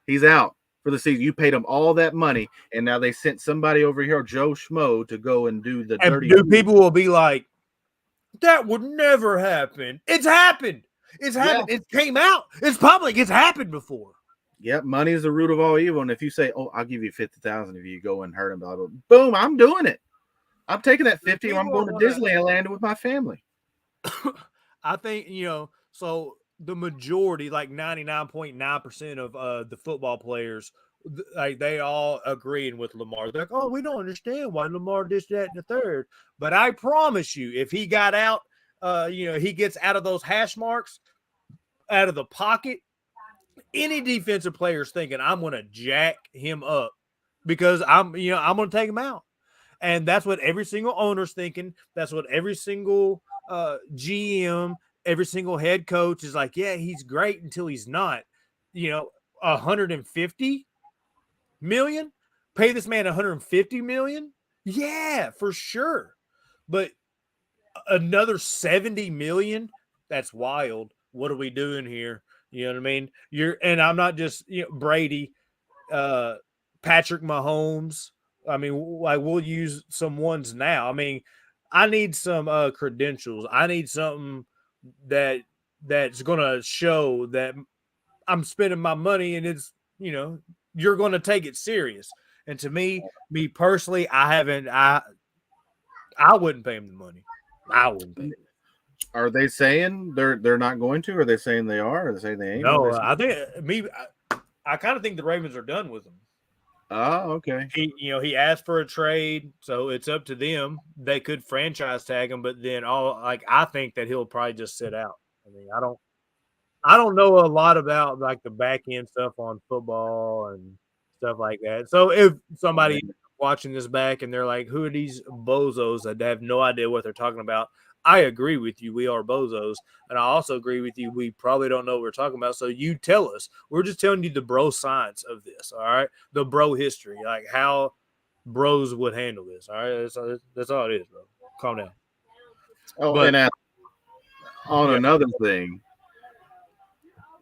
Speaker 2: he's out for the season. You paid him all that money, and now they sent somebody over here, Joe Schmo, to go and do the dirty.
Speaker 1: And people will be like, that would never happen. It's happened. It's happened. Yeah. It came out. It's public. It's happened before.
Speaker 2: Yep. Money is the root of all evil. And if you say, oh, I'll give you $50,000 if you go and hurt him, blah, blah, blah, boom, I'm doing it. I'm taking that 50 and I'm going to Disneyland with my family.
Speaker 1: I think, so the majority, like 99.9% of the football players, like, they all agreeing with Lamar. They're like, oh, we don't understand why Lamar did that in the third. But I promise you, if he got out, he gets out of those hash marks, out of the pocket, any defensive player is thinking, I'm going to jack him up because I'm going to take him out. And that's what every single owner's thinking. That's what every single GM, every single head coach is like, yeah, he's great until he's not. 150 million? Pay this man 150 million? Yeah, for sure. But another 70 million? That's wild. What are we doing here? You know what I mean? And I'm not just Brady, Patrick Mahomes. I mean, like we'll use some ones now. I mean, I need some credentials. I need something that's gonna show that I'm spending my money and it's you're gonna take it serious. And to me personally, I wouldn't pay him the money. I wouldn't pay him.
Speaker 2: Are they saying they're not going to? Or are they saying they are? Or are they saying they ain't?
Speaker 1: No, I kind of think the Ravens are done with him.
Speaker 2: Oh, okay.
Speaker 1: He asked for a trade, so it's up to them. They could franchise tag him, but then I think that he'll probably just sit out. I mean, I don't know a lot about like the back end stuff on football and stuff like that. So if somebody watching this back and they're like, who are these bozos that have no idea what they're talking about? I agree with you. We are bozos. And I also agree with you. We probably don't know what we're talking about. So you tell us. We're just telling you the bro science of this. All right. The bro history, like how bros would handle this. All right. That's all it is, bro. Calm down.
Speaker 2: Oh, but, and another thing,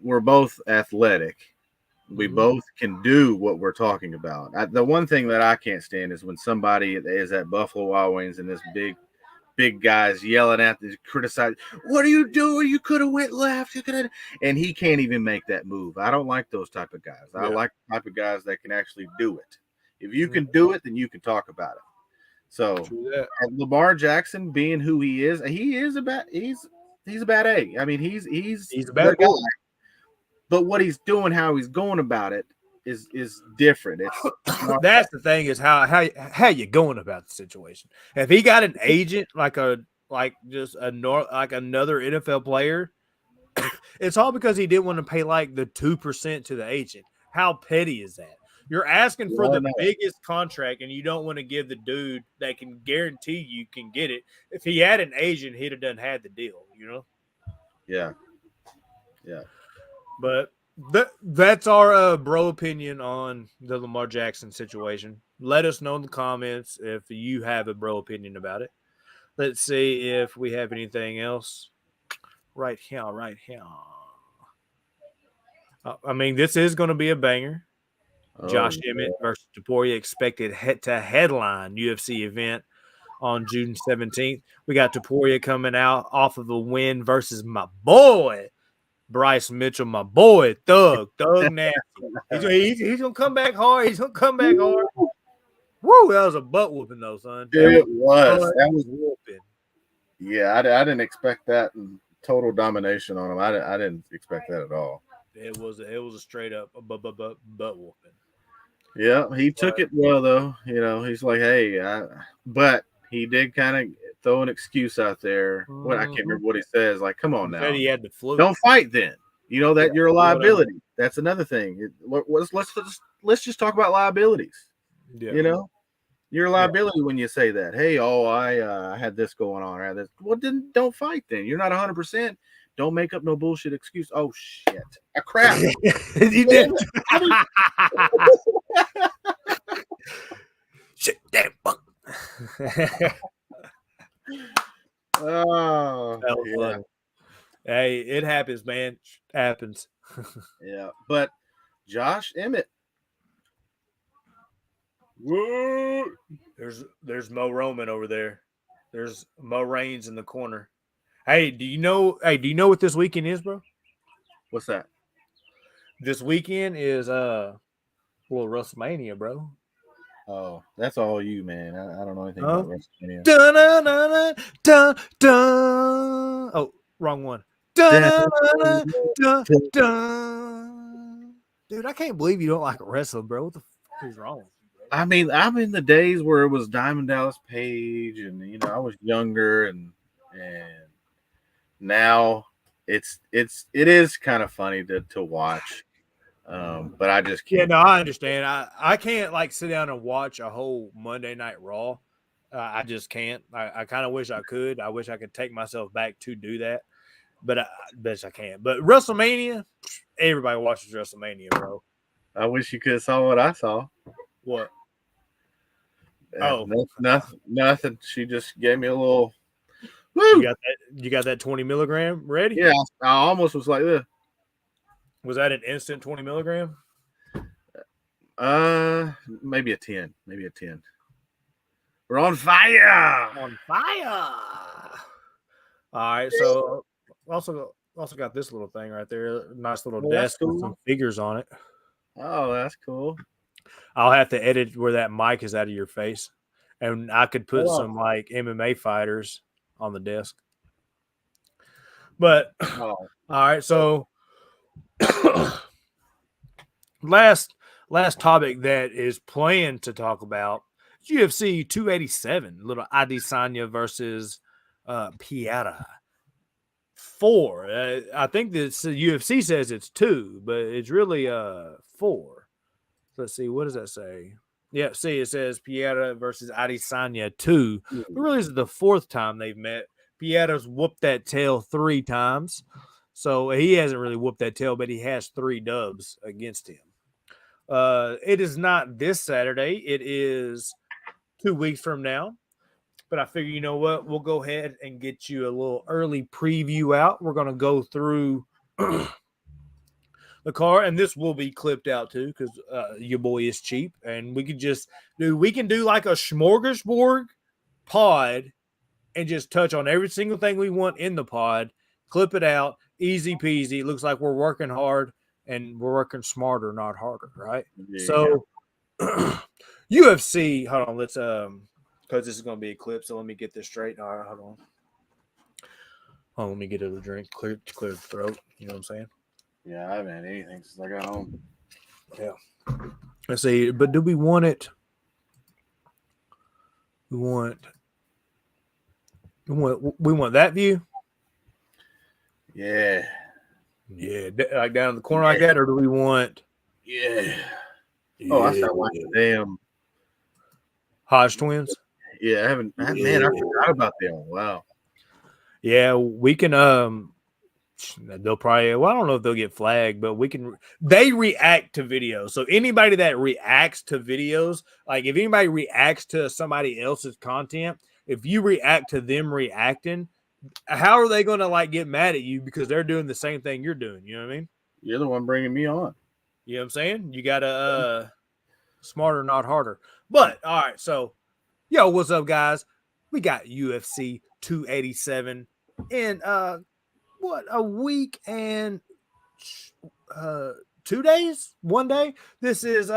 Speaker 2: we're both athletic. We both can do what we're talking about. The one thing that I can't stand is when somebody is at Buffalo Wild Wings and this big guys yelling at this, criticize, what are you doing? You could have went left. You could have, and he can't even make that move. I don't like those type of guys. I like the type of guys that can actually do it. If you can do it, then you can talk about it. So Lamar Jackson being who he is a bad A. I mean, he's
Speaker 1: a bad guy.
Speaker 2: But what he's doing, how he's going about it is different.
Speaker 1: That's the thing is how you going about the situation. If he got an agent like another NFL player, it's all because he didn't want to pay like the 2% to the agent. How petty is that? You're asking for the biggest contract and you don't want to give the dude that can guarantee you can get it. If he had an agent, he'd have had the deal,
Speaker 2: Yeah.
Speaker 1: But that's our bro opinion on the Lamar Jackson situation. Let us know in the comments if you have a bro opinion about it. Let's see if we have anything else. Right here. I mean, this is going to be a banger. Josh Emmett versus Topuria expected to headline UFC event on June 17th. We got Topuria coming out off of a win versus my boy, Bryce Mitchell, my boy, Thug Nasty. He's going to come back hard. Woo, that was a butt whooping, though, son.
Speaker 2: It was. That was whooping. Yeah, I didn't expect that total domination on him. I didn't expect that at all.
Speaker 1: It was a straight up butt whooping.
Speaker 2: Yeah, he took it well, though. He's like, hey, but he did kind of throw an excuse out there. I can't remember what he says. Like, come on now.
Speaker 1: Said he had the flu.
Speaker 2: Don't fight then. That you're a liability. Whatever. That's another thing. Let's just talk about liabilities. Yeah. You're a liability when you say that. Hey, I had this going on. I had this. Well, then don't fight then. You're not 100%. Don't make up no bullshit excuse. Oh, shit. Crap.
Speaker 1: You did. Shit, damn fuck.
Speaker 2: Oh,
Speaker 1: that was funny. Hey, it happens, man. It happens.
Speaker 2: Yeah, but Josh Emmett. Whoa.
Speaker 1: There's Mo Roman over there. There's Mo Reigns in the corner. Hey, do you know what this weekend is, bro?
Speaker 2: What's that?
Speaker 1: This weekend is WrestleMania, bro.
Speaker 2: Oh, that's all you, man. I don't know anything about WrestleMania.
Speaker 1: Dun, dun, dun, dun, dun. Oh, wrong one. Dun, dun, dun, dun. Dude, I can't believe you don't like wrestling, bro. What the fuck is wrong with you, bro?
Speaker 2: I mean, I'm in the days where it was Diamond Dallas Page, and I was younger, and now it is kind of funny to watch. But I just can't.
Speaker 1: Yeah, no, I understand. I can't like sit down and watch a whole Monday Night Raw. I just can't. I kind of wish I could. I wish I could take myself back to do that, but I bet I can't. But WrestleMania, everybody watches WrestleMania, bro.
Speaker 2: I wish you could have saw what I saw.
Speaker 1: What?
Speaker 2: Nothing. She just gave me a little. Woo!
Speaker 1: You got that 20 milligram ready?
Speaker 2: Yeah, I almost was like this.
Speaker 1: Was that an instant 20 milligram?
Speaker 2: Maybe a 10. Maybe a 10. We're on fire.
Speaker 1: On fire. All right, so also got this little thing right there. Nice little desk with some figures on it.
Speaker 2: Oh, that's cool.
Speaker 1: I'll have to edit where that mic is out of your face. And I could put some like MMA fighters on the desk. But all right, so last topic that is planned to talk about UFC 287, little Adesanya versus Pereira. 4. I think this UFC says it's 2, but it's really 4. Let's see, what does that say? Yeah, see, it says Pereira versus Adesanya 2. But really, this is the 4th time they've met. Pereira's whooped that tail 3 times. So he hasn't really whooped that tail, but he has 3 dubs against him. It is not this Saturday. It is 2 weeks from now. But I figure, you know what? We'll go ahead and get you a little early preview out. We're going to go through the card, and this will be clipped out too because your boy is cheap. And we can do like a smorgasbord pod and just touch on every single thing we want in the pod, clip it out, easy peasy. It looks like we're working hard and we're working smarter, not harder, right? Yeah. So UFC, hold on, let's because this is going to be a clip, so let me get this straight. All right, hold on, let me get a drink, clear the throat. You know what I'm saying?
Speaker 2: Yeah, I haven't had anything since I got home.
Speaker 1: Yeah. Let's see, but do we want it? We want that view?
Speaker 2: Yeah.
Speaker 1: Yeah, like down in the corner like that, or do we want?
Speaker 2: Yeah. Oh, I started watching damn
Speaker 1: Hodge twins.
Speaker 2: Yeah, I haven't. Man, I forgot about them. Wow.
Speaker 1: Yeah, we can. They'll probably. Well, I don't know if they'll get flagged, but we can. They react to videos, so anybody that reacts to videos, like if anybody reacts to somebody else's content, if you react to them reacting, how are they going to like get mad at you because they're doing the same thing you're doing? You know what I mean?
Speaker 2: You're the one bringing me on.
Speaker 1: You know what I'm saying? You got to smarter, not harder. But all right, so. Yo, what's up, guys? We got UFC 287 in what, a week and 2 days? 1 day? This is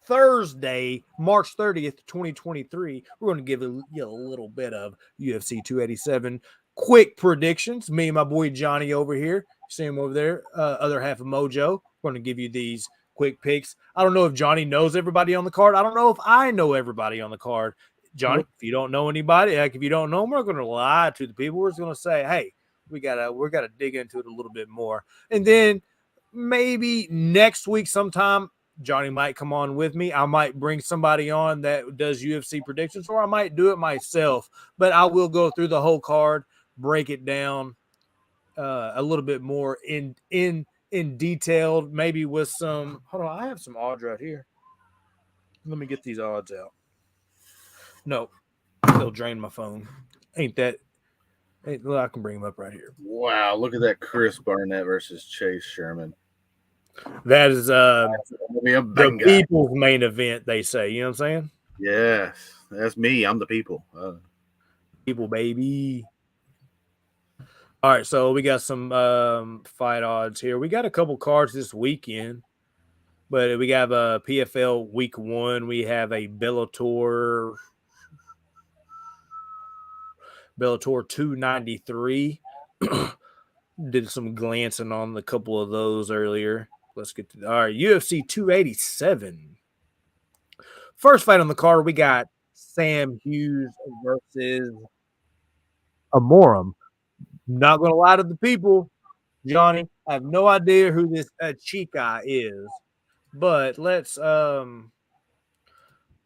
Speaker 1: Thursday, March 30th, 2023. We're going to give you a little bit of UFC 287 quick predictions. Me and my boy Johnny over here. See him over there, other half of Mojo. We're going to give you these quick picks. I don't know if Johnny knows everybody on the card. I don't know if I know everybody on the card. Johnny, if you don't know anybody, like if you don't know them, we're going to lie to the people. We're just going to say, hey, we gotta dig into it a little bit more. And then maybe next week sometime, Johnny might come on with me. I might bring somebody on that does UFC predictions, or I might do it myself. But I will go through the whole card, break it down a little bit more in detailed, maybe with some. Hold on, I have some odds right here. Let me get these odds out. No, they'll drain my phone. I can bring them up right here.
Speaker 2: Wow, look at that Chris Barnett versus Chase Sherman.
Speaker 1: That is the people's main event, they say. You know what I'm saying?
Speaker 2: Yes, that's me. I'm the people.
Speaker 1: People, baby. All right, so we got some fight odds here. We got a couple cards this weekend, but we have a PFL week 1. We have a Bellator 293. Did some glancing on a couple of those earlier. Let's get to all right. UFC 287. First fight on the card, we got Sam Hughes versus Amorim. Not going to lie to the people, Johnny. I have no idea who this Chica is, but let's go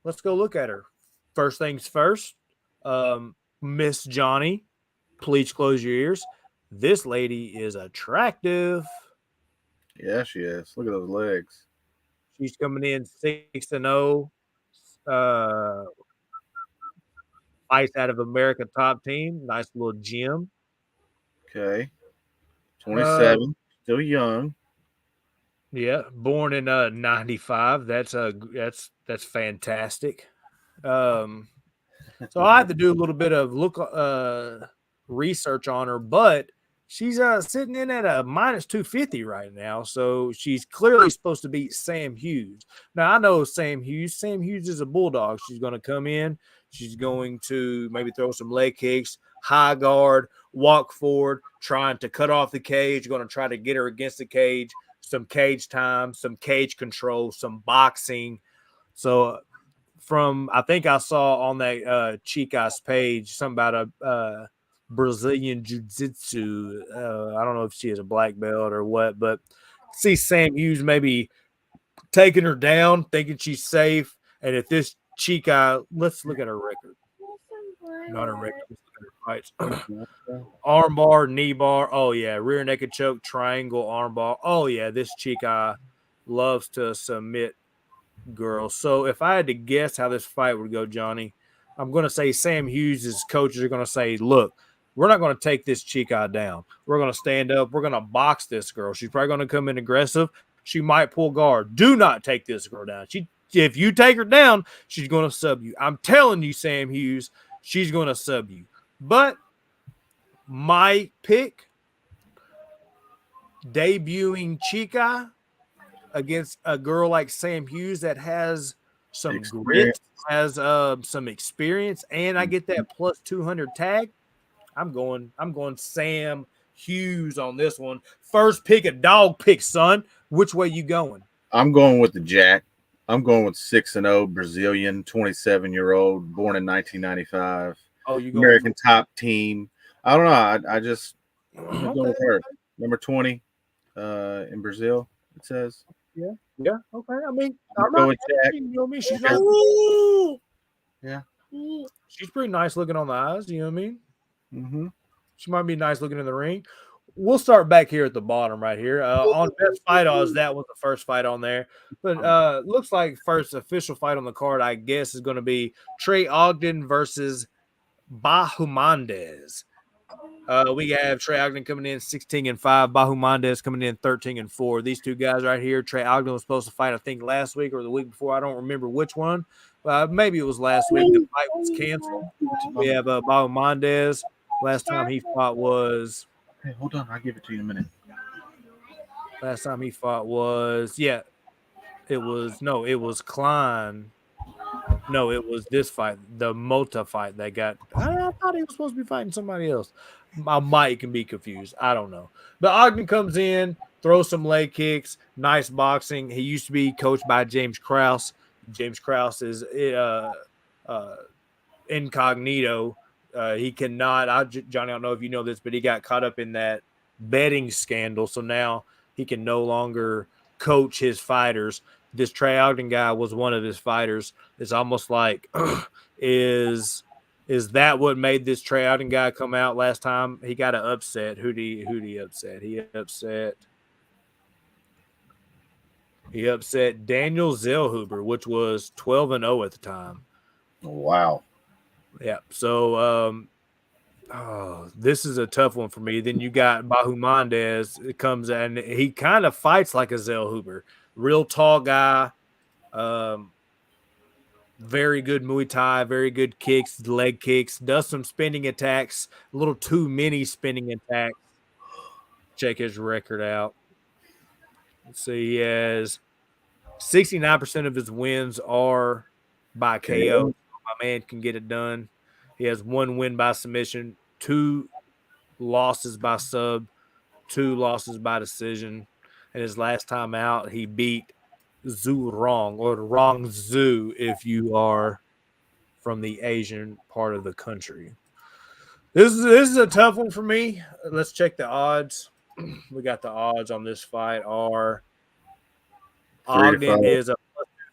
Speaker 1: look at her. First things first, Miss Johnny, please close your ears. This lady is attractive.
Speaker 2: Yeah, she is. Look at those legs.
Speaker 1: She's coming in 6-0. Fights out of America top team. Nice little gym.
Speaker 2: Okay. 27. Still young.
Speaker 1: Yeah, born in 95. That's fantastic. So I have to do a little bit of research on her, but she's sitting in at a minus 250 right now. So she's clearly supposed to beat Sam Hughes. Now I know Sam Hughes. Sam Hughes is a bulldog. She's going to come in. She's going to maybe throw some leg kicks, high guard, walk forward, trying to cut off the cage, going to try to get her against the cage, some cage time, some cage control, some boxing. So I think I saw on that Chica's page something about a Brazilian jiu-jitsu. I don't know if she is a black belt or what, but see Sam Hughes maybe taking her down, thinking she's safe. And if this Chica, let's look at her record. Not her record. Let's look at her fights. Arm bar, knee bar. Oh, yeah. Rear naked choke, triangle, arm bar. Oh, yeah. This Chica loves to submit girls. So if I had to guess how this fight would go, Johnny, I'm going to say Sam Hughes' coaches are going to say, look, we're not going to take this Chica down. We're going to stand up. We're going to box this girl. She's probably going to come in aggressive. She might pull guard. Do not take this girl down. If you take her down, she's going to sub you. I'm telling you, Sam Hughes, she's going to sub you. But my pick, debuting Chica against a girl like Sam Hughes that has some grit, has some experience, and I get that plus 200 tag. I'm going Sam Hughes on this one. First pick, a dog pick, son. Which way you going?
Speaker 2: I'm going with the Jack. I'm going with 6-0 Brazilian, 27-year-old, born in 1995.
Speaker 1: Oh, you
Speaker 2: American top team. I don't know. I'm going with her. Number 20 in Brazil, it says.
Speaker 1: Yeah. Okay. I mean,
Speaker 2: I'm not Jack.
Speaker 1: You know me. She's not.
Speaker 2: Yeah.
Speaker 1: She's pretty nice looking on the eyes. You know what I mean?
Speaker 2: Mm-hmm.
Speaker 1: She might be nice looking in the ring. We'll start back here at the bottom right here. On best fight odds, that was the first fight on there. But looks like first official fight on the card, I guess, is going to be Trey Ogden versus Bahumandez. We have Trey Ogden coming in 16-5, Bahumandez coming in 13-4. These two guys right here. Trey Ogden was supposed to fight, I think, last week or the week before. I don't remember which one. Maybe it was last week. The fight was canceled. We have Bahumandez. Last time he fought was.
Speaker 2: Hey, hold on. I'll give it to you in a minute.
Speaker 1: Last time he fought was, it was Klein. No, it was this fight, the Mota fight that got. I thought he was supposed to be fighting somebody else. I might can be confused. I don't know. But Ogden comes in, throws some leg kicks, nice boxing. He used to be coached by James Krause. James Krause is incognito. He cannot. Johnny, I don't know if you know this, but he got caught up in that betting scandal. So now he can no longer coach his fighters. This Trey Ogden guy was one of his fighters. It's almost like, is that what made this Trey Ogden guy come out last time? He got an upset. Who'd he upset? He upset Daniel Zellhuber, which was 12-0 at the time.
Speaker 2: Wow.
Speaker 1: Yeah. So this is a tough one for me. Then you got Bahumandez. It comes and he kind of fights like a Zellhuber. Real tall guy. Very good Muay Thai, very good kicks, leg kicks, does some spinning attacks, a little too many spinning attacks. Check his record out. Let's see, he has 69% of his wins are by KO. My man can get it done. He has 1 win by submission, 2 losses by sub, 2 losses by decision. And his last time out, he beat Zhu Rong, or Rong Zhu if you are from the Asian part of the country. This is a tough one for me. Let's check the odds. We got the odds on this fight are
Speaker 2: 3-5.
Speaker 1: Ogden is a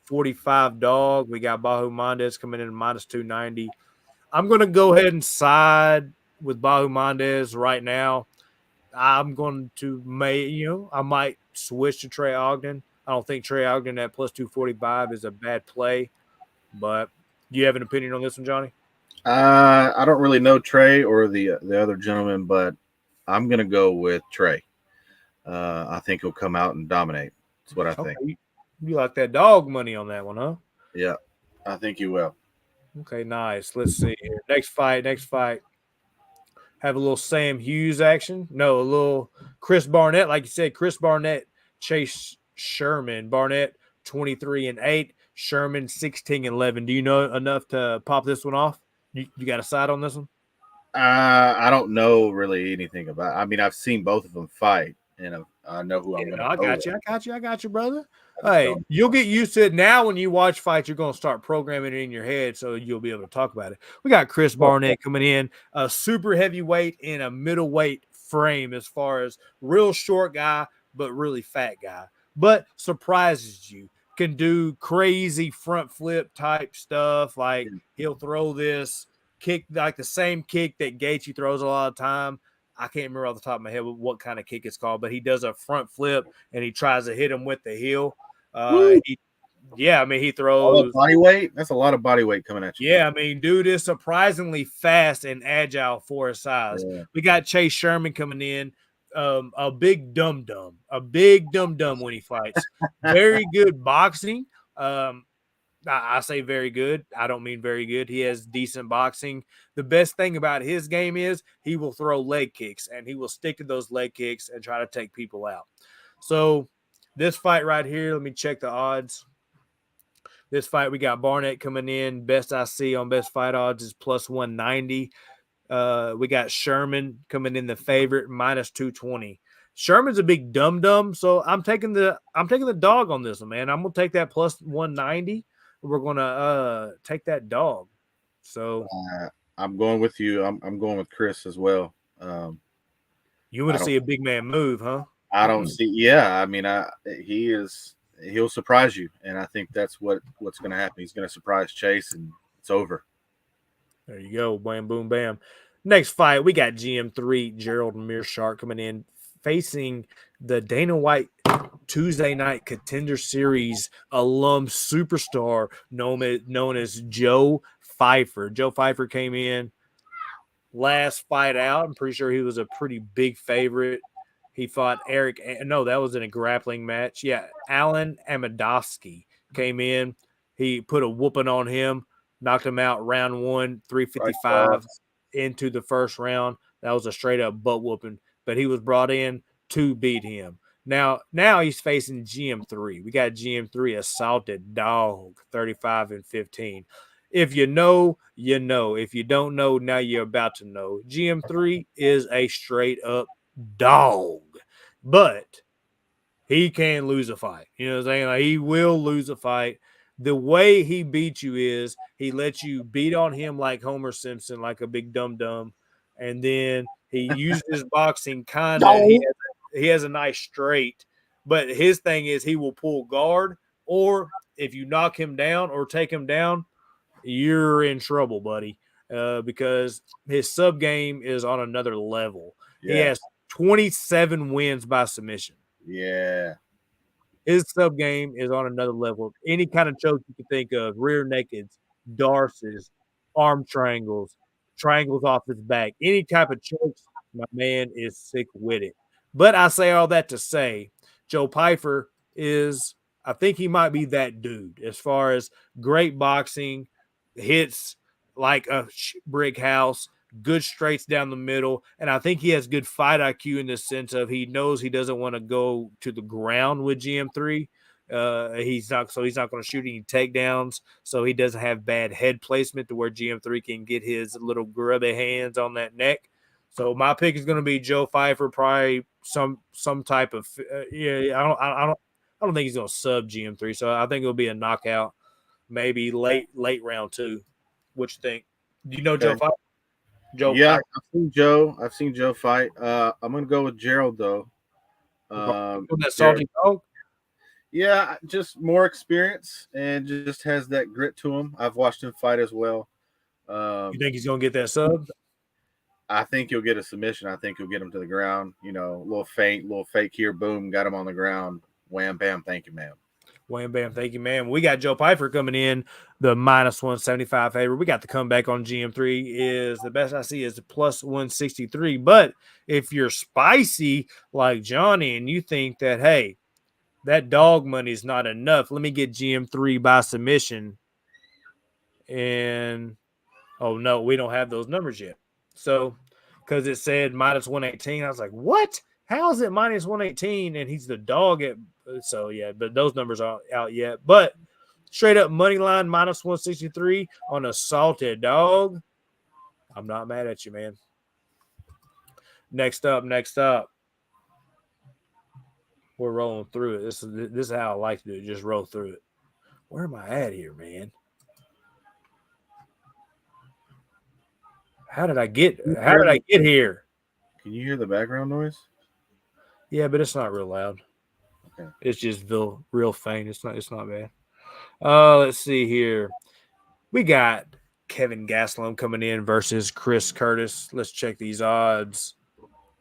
Speaker 1: 45 dog. We got Bahu Mondes coming in minus 290. I'm going to go ahead and side with Bahu Mondes right now. I'm going to I might switch to Trey Ogden. I don't think Trey Ogden at plus 245 is a bad play. But do you have an opinion on this one, Johnny?
Speaker 2: I don't really know Trey or the other gentleman, but I'm gonna go with Trey. I think he'll come out and dominate. That's what I think.
Speaker 1: You like that dog money on that one, huh?
Speaker 2: Yeah, I think you will.
Speaker 1: Okay, nice. Let's see here. Next fight. Have a little Sam Hughes action. No, a little Chris Barnett. Like you said, Chris Barnett chased Sherman. Barnett 23-8. Sherman 16-11. Do you know enough to pop this one off? You got a side on this one?
Speaker 2: I don't know really anything about. I mean, I've seen both of them fight, and I know who I'm going to.
Speaker 1: I got you, brother. Hey, you'll get used to it now. When you watch fights, you're going to start programming it in your head, so you'll be able to talk about it. We got Chris Barnett coming in, a super heavyweight in a middleweight frame, as far as real short guy, but really fat guy, but surprises you. Can do crazy front flip type stuff. Like he'll throw this kick, like the same kick that Gaethje throws a lot of time. I can't remember off the top of my head what kind of kick it's called, but he does a front flip and he tries to hit him with the heel. He throws
Speaker 2: all that body weight. That's a lot of body weight coming at you.
Speaker 1: Yeah, I mean, dude is surprisingly fast and agile for his size. Yeah. We got Chase Sherman coming in. A big dum-dum when he fights. Very good boxing. I say very good. I don't mean very good. He has decent boxing. The best thing about his game is he will throw leg kicks, and he will stick to those leg kicks and try to take people out. So this fight right here, let me check the odds. This fight, we got Barnett coming in. Best I see on best fight odds is plus 190. We got Sherman coming in the favorite, minus 220. Sherman's a big dum-dum, so I'm taking the dog on this one, man. I'm gonna take that plus 190. We're gonna take that dog. So
Speaker 2: I'm going with you. I'm going with Chris as well.
Speaker 1: You want to see a big man move, huh?
Speaker 2: I don't see. Yeah, I mean, he'll surprise you, and I think that's what's going to happen. He's going to surprise Chase, and it's over.
Speaker 1: There you go. Bam, boom, bam. Next fight, we got GM3 Gerald Meerschaert coming in, facing the Dana White Tuesday Night Contender Series alum superstar known as Joe Pyfer. Joe Pyfer came in last fight out. I'm pretty sure he was a pretty big favorite. He fought that was in a grappling match. Yeah, Alan Amidovsky came in. He put a whooping on him, knocked him out round 1, 355 into the first round. That was a straight-up butt whooping, but he was brought in to beat him. Now he's facing GM3. We got GM3 assaulted dog, 35-15. If you know, you know. If you don't know, now you're about to know. GM3 is a straight-up dog, but he can lose a fight. You know what I'm saying? Like, he will lose a fight. The way he beats you is he lets you beat on him like Homer Simpson, like a big dum-dum, and then he uses his boxing kind of. He has a nice straight, but his thing is he will pull guard, or if you knock him down or take him down, you're in trouble, buddy, because his sub game is on another level. Yeah. He has 27 wins by submission.
Speaker 2: Yeah.
Speaker 1: His sub game is on another level. Any kind of choke you can think of, rear nakeds, darces, arm triangles, triangles off his back, any type of chokes, my man is sick with it. But I say all that to say, Joe Pyfer I think he might be that dude as far as great boxing, hits like a brick house, good straights down the middle, and I think he has good fight IQ in the sense of he knows he doesn't want to go to the ground with GM3. He's not going to shoot any takedowns, so he doesn't have bad head placement to where GM3 can get his little grubby hands on that neck. So my pick is going to be Joe Pyfer, probably some type of I don't think he's going to sub GM3, so I think it'll be a knockout, maybe late round 2. What you think? Do you know Joe Pyfer? Joe.
Speaker 2: Yeah,
Speaker 1: Pyfer.
Speaker 2: I've seen Joe fight. I'm gonna go with Gerald though.
Speaker 1: That
Speaker 2: Gerald,
Speaker 1: salty dog.
Speaker 2: yeah, just more experience and just has that grit to him. I've watched him fight as well.
Speaker 1: You think he's gonna get that sub?
Speaker 2: I think he'll get a submission. I think he'll get him to the ground. You know, a little feint, little fake here, boom, got him on the ground. Wham, bam, thank you, ma'am.
Speaker 1: Wham, bam, thank you, man. We got Joe Pyfer coming in, the minus 175 favorite. We got the comeback on GM3 is the best I see is the plus 163. But if you're spicy like Johnny and you think that, hey, that dog money is not enough, let me get GM3 by submission. And, oh, no, we don't have those numbers yet. So, because it said minus 118, I was like, what? How is it minus 118? And he's the dog at, so yeah, but those numbers aren't out yet. But straight up money line minus 163 on a salted dog. I'm not mad at you, man. Next up. We're rolling through it. This is how I like to do it. Just roll through it. Where am I at here, man? How did I get here?
Speaker 2: Can you hear the background noise?
Speaker 1: Yeah, but it's not real loud.
Speaker 2: Okay.
Speaker 1: It's just real faint. It's not bad. Let's see here. We got Kevin Gastelum coming in versus Chris Curtis. Let's check these odds.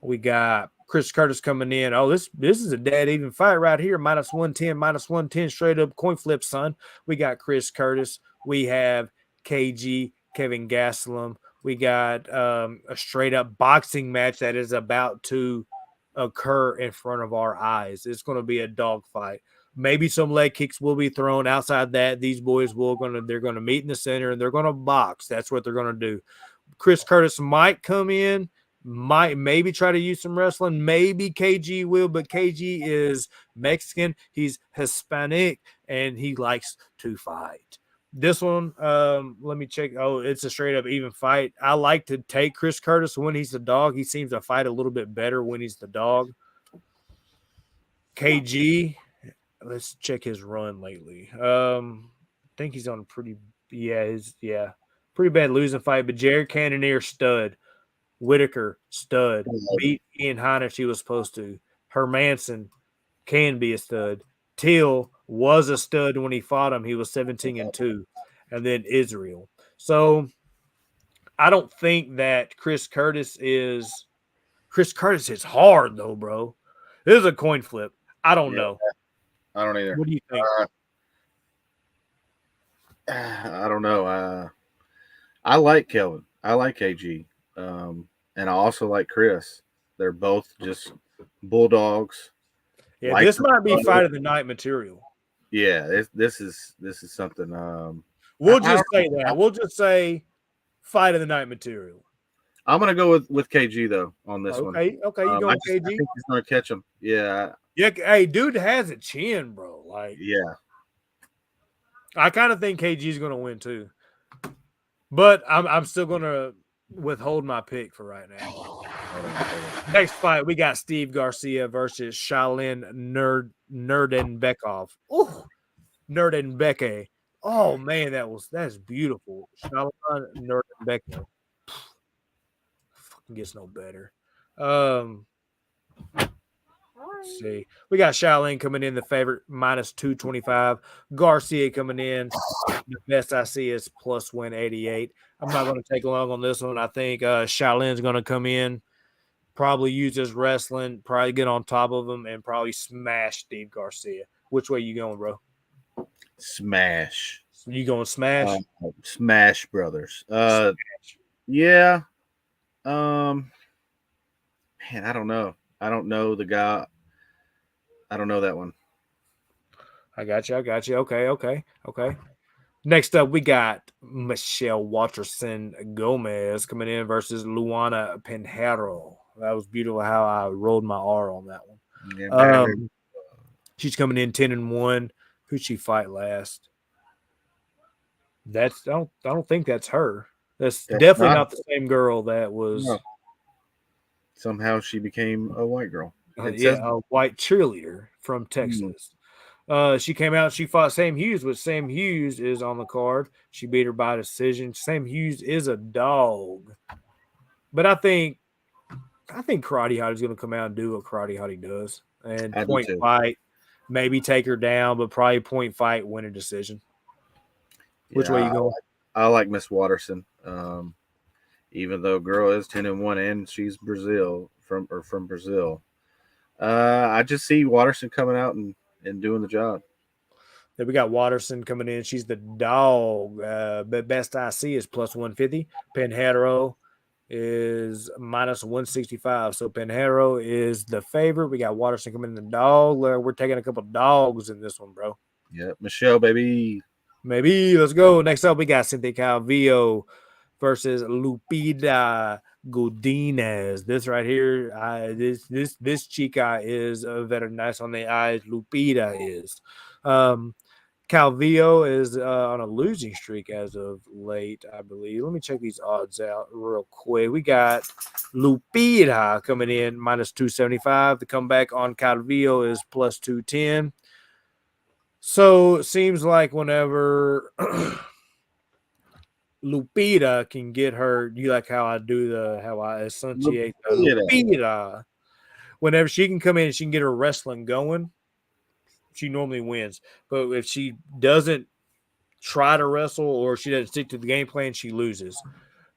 Speaker 1: We got Chris Curtis coming in. Oh, this is a dead even fight right here. Minus 110 straight up coin flip, son. We got Chris Curtis. We have KG, Kevin Gastelum. We got a straight up boxing match that is about to occur in front of our eyes. It's going to be a dog fight. Maybe some leg kicks will be thrown. Outside that, these boys they're going to meet in the center and they're going to box. That's what they're going to do. Chris Curtis might come in, might maybe try to use some wrestling. Maybe KG will, but KG is Mexican. He's Hispanic and he likes to fight. This one, let me check. Oh, it's a straight up even fight. I like to take Chris Curtis when he's the dog. He seems to fight a little bit better when he's the dog. KG, let's check his run lately. I think he's on a pretty bad losing fight. But Jared Cannonier, stud. Whitaker, stud. Beat Ian Heinisch, he was supposed to. Hermanson can be a stud. Till was a stud when he fought him. He was 17-2. And then Israel. So I don't think that Chris Curtis is hard though, bro. This is a coin flip. I don't know.
Speaker 2: I don't either.
Speaker 1: What do you think?
Speaker 2: I don't know. I like Kelvin. I like KG. And I also like Chris. They're both just bulldogs.
Speaker 1: Yeah, like this might be fight of the night material.
Speaker 2: Yeah, this is something.
Speaker 1: We'll just say that. We'll just say fight of the night material.
Speaker 2: I'm gonna go with KG though on this one.
Speaker 1: Okay, you go with KG.
Speaker 2: I think he's gonna catch him. Yeah.
Speaker 1: Yeah. Hey, dude has a chin, bro. Like,
Speaker 2: yeah.
Speaker 1: I kind of think KG is gonna win too, but I'm still gonna withhold my pick for right now. Next fight, we got Steve Garcia versus Shaolin Nuerdanbieke. Oh, Nuerdanbieke. Oh man, that's beautiful. Shaolin Nuerdanbieke. Fucking gets no better. Let's see. We got Shaolin coming in the favorite minus 225. Garcia coming in. The best I see is plus 188. I'm not going to take long on this one. I think Shaolin's going to come in, probably use his wrestling, probably get on top of him, and probably smash Steve Garcia. Which way you going, bro?
Speaker 2: Smash.
Speaker 1: You going smash?
Speaker 2: Smash Brothers. Smash. Yeah. Man, I don't know. I don't know the guy. I don't know that one.
Speaker 1: I got you. Okay. Next up, we got Michelle Waterson Gomez coming in versus Luana Pinheiro. That was beautiful how I rolled my R on that one. Yeah, she's coming in 10-1. Who'd she fight last? I don't think that's her. That's definitely not the same girl that was. No.
Speaker 2: Somehow she became a white girl.
Speaker 1: A white cheerleader from Texas. She came out. She fought Sam Hughes, which Sam Hughes is on the card. She beat her by decision. Sam Hughes is a dog. But I think Karate Hottie is going to come out and do what Karate Hottie does and
Speaker 2: I do
Speaker 1: point
Speaker 2: too.
Speaker 1: fight, maybe take her down, but probably point fight, win a decision. Which way you going?
Speaker 2: I like Miss Waterson. Even though girl is 10-1 and she's from Brazil. I just see Waterson coming out and doing the job.
Speaker 1: Then we got Waterson coming in. She's the dog. But best I see is plus 150. Pinheiro is minus 165. So Pinheiro is the favorite. We got Waterson coming in the dog. We're taking a couple dogs in this one, bro.
Speaker 2: Yep, Michelle, baby.
Speaker 1: Maybe. Let's go. Next up, we got Cynthia Calvillo versus Lupita Godinez. This right here, this chica is very nice on the eyes. Lupita is. Calvillo is on a losing streak as of late, I believe. Let me check these odds out real quick. We got Lupita coming in minus 275. The comeback on Calvillo is plus 210. So it seems like whenever Lupita can get her, you like how I associate Lupita. Whenever she can come in and she can get her wrestling going, she normally wins. But if she doesn't try to wrestle or she doesn't stick to the game plan, she loses.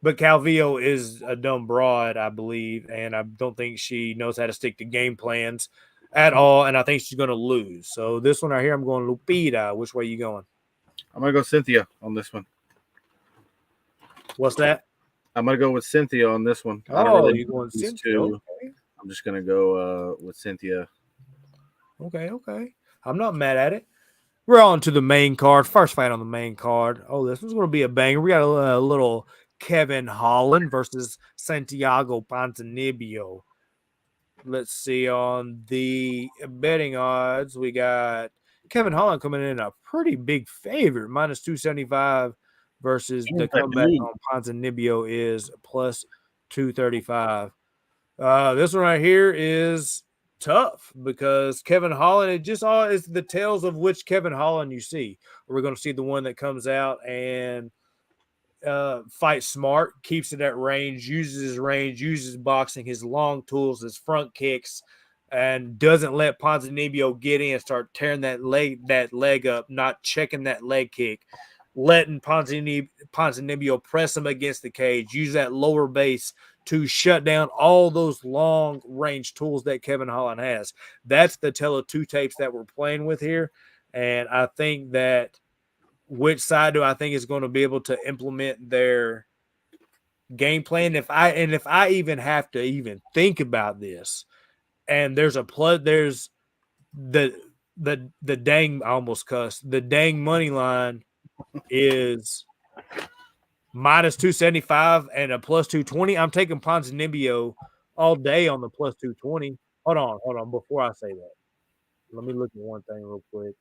Speaker 1: But Calvillo is a dumb broad, I believe, and I don't think she knows how to stick to game plans at all, and I think she's going to lose. So this one right here, I'm going Lupita. Which way you going?
Speaker 2: I'm going to go Cynthia on this one.
Speaker 1: What's that?
Speaker 2: I'm going to go with Cynthia on this one.
Speaker 1: Oh, you're going Cynthia. Okay.
Speaker 2: I'm just going to go with Cynthia.
Speaker 1: Okay. I'm not mad at it. We're on to the main card. First fight on the main card. Oh, this one's going to be a banger. We got a little Kevin Holland versus Santiago Ponzinibio. Let's see on the betting odds. We got Kevin Holland coming in a pretty big favorite, minus 275 versus the comeback on Ponzinibio is plus 235. This one right here is tough because Kevin Holland, it just all is the tales of which Kevin Holland you see. We're going to see the one that comes out and fights smart, keeps it at range, uses boxing, his long tools, his front kicks, and doesn't let Ponzinibio get in and start tearing that leg up, not checking that leg kick, letting Ponzinibio press him against the cage, use that lower base to shut down all those long range tools that Kevin Holland has. That's the tale of two tapes that we're playing with here. And I think that which side do I think is going to be able to implement their game plan? If I even have to even think about this, and there's the dang, I almost cussed, the dang money line is minus 275 and a plus 220. I'm taking Ponzinibio all day on the plus 220. Hold on. Before I say that, let me look at one thing real quick.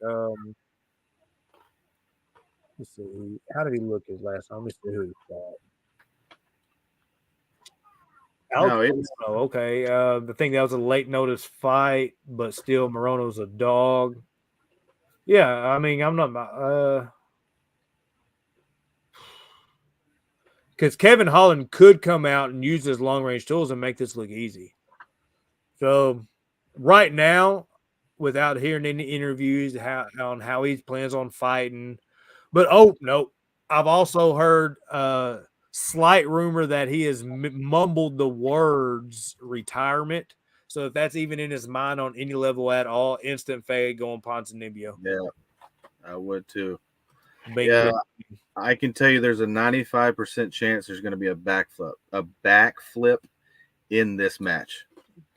Speaker 1: Let's see. How did he look his last time? Let me see who he fought. Okay. The thing that was a late notice fight, but still Morono's a dog. Yeah, I mean, I'm not because Kevin Holland could come out and use his long range tools and make this look easy. So right now, without hearing any interviews on how he plans on fighting, but no, I've also heard slight rumor that he has mumbled the words retirement. So if that's even in his mind on any level at all, instant fade going Ponzinibio.
Speaker 2: Yeah, I would too.
Speaker 1: Yeah,
Speaker 2: I can tell you there's a 95% chance there's going to be a backflip in this match.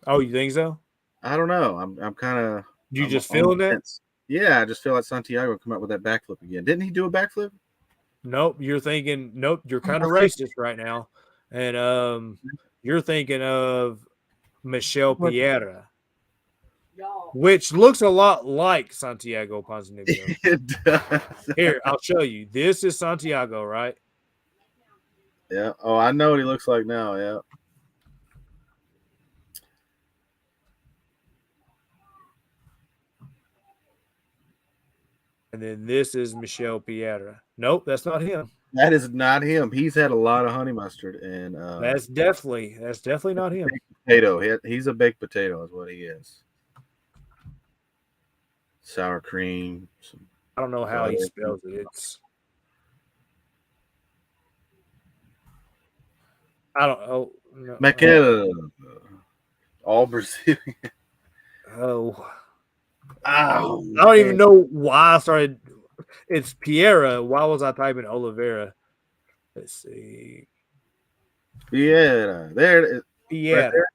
Speaker 1: Oh, you think so?
Speaker 2: I don't know. I'm kind of.
Speaker 1: You just feeling that?
Speaker 2: Yeah, I just feel like Santiago will come out with that backflip again. Didn't he do a backflip?
Speaker 1: Nope. You're thinking. Nope. You're kind of racist right now, and you're thinking of Michelle Pereira, which looks a lot like Santiago Ponzinibio.
Speaker 2: It does.
Speaker 1: Here, I'll show you. This is Santiago, right?
Speaker 2: Yeah. Oh, I know what he looks like now. Yeah.
Speaker 1: And then this is Michelle Pereira. Nope, that's not him.
Speaker 2: That is not him. He's had a lot of honey mustard, and
Speaker 1: That's definitely not him.
Speaker 2: baked potato. He's a baked potato, is what he is. Sour cream.
Speaker 1: I don't know how he
Speaker 2: butter.
Speaker 1: spells it. I don't know. No,
Speaker 2: Michael. All Brazilian.
Speaker 1: Oh,
Speaker 2: I
Speaker 1: I don't even know why I started. It's Pereira. Why was I typing Oliveira? Let's see.
Speaker 2: Yeah, there it is.
Speaker 1: Pereira.
Speaker 2: Right there.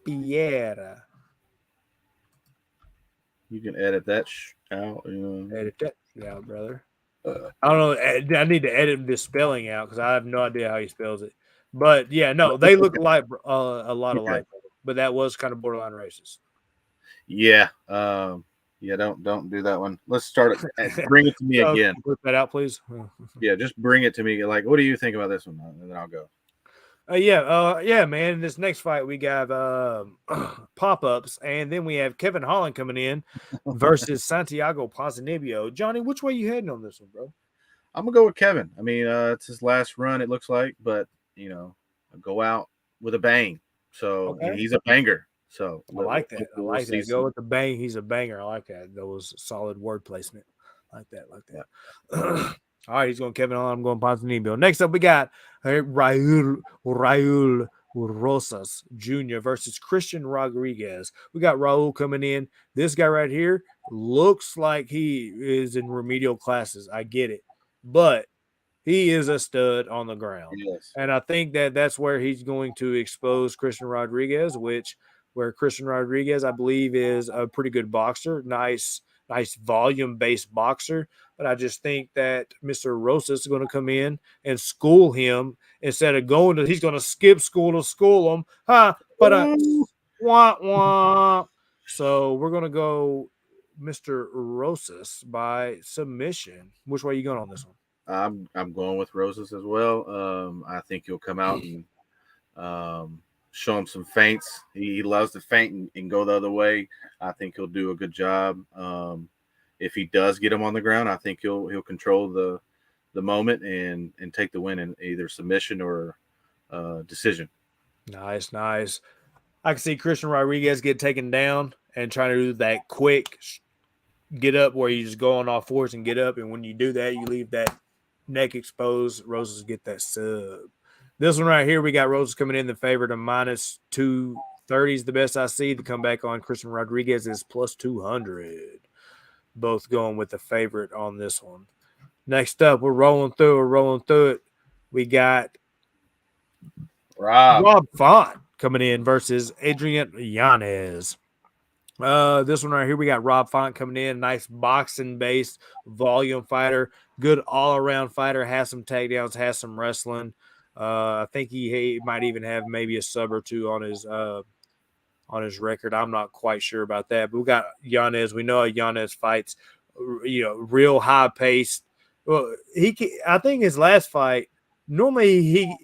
Speaker 1: Pereira.
Speaker 2: You can edit that out.
Speaker 1: Edit that out, brother. I don't know. I need to edit the spelling out because I have no idea how he spells it. But yeah, no, they look like a lot alike. But that was kind of borderline racist.
Speaker 2: Yeah. Yeah. Don't do that one. Let's start it. Bring it to me again.
Speaker 1: Put that out, please.
Speaker 2: Yeah, just bring it to me. Like, what do you think about this one? And then I'll go.
Speaker 1: Yeah, man. In this next fight, we got pop-ups, and then we have Kevin Holland coming in versus Santiago Ponzinibio. Johnny, which way you heading on this one, bro?
Speaker 2: I'm gonna go with Kevin. I mean, it's his last run, it looks like, but go out with a bang. So he's a banger. So
Speaker 1: I like that. I like that. Go with the bang. He's a banger. I like that. That was solid word placement. Like that. All right, he's going Kevin Holland. I'm going Ponzinibio. Next up, we got Raul Rosas Jr. versus Christian Rodriguez. We got Raul coming in. This guy right here looks like he is in remedial classes. I get it. But he is a stud on the ground.
Speaker 2: Yes.
Speaker 1: And I think that's where he's going to expose Christian Rodriguez, where Christian Rodriguez, I believe, is a pretty good boxer. Nice volume-based boxer. But I just think that Mr. Rosas is going to come in and school him instead of he's going to skip school to school him. Wah. So we're going to go Mr. Rosas by submission. Which way are you going on this one?
Speaker 2: I'm going with Rosas as well. I think he'll come out and show him some feints. He loves to feint and go the other way. I think he'll do a good job. If he does get him on the ground, I think he'll control the moment and take the win in either submission or decision.
Speaker 1: Nice. I can see Christian Rodriguez get taken down and trying to do that quick get up where you just go on all fours and get up. And when you do that, you leave that neck exposed. Rosas get that sub. This one right here, we got Rosas coming in the favorite of minus 230 is the best I see. The comeback on Christian Rodriguez is plus 200. Both going with the favorite on this one. Next up, we're rolling through it. We got Rob Font coming in versus Adrian Yanez. This one right here, we got Rob Font coming in. Nice boxing-based volume fighter. Good all-around fighter. Has some takedowns, has some wrestling. I think he might even have maybe a sub or two on his record. I'm not quite sure about that. But we got Yanez. We know Yanez fights, real high-paced. Well, I think his last fight, normally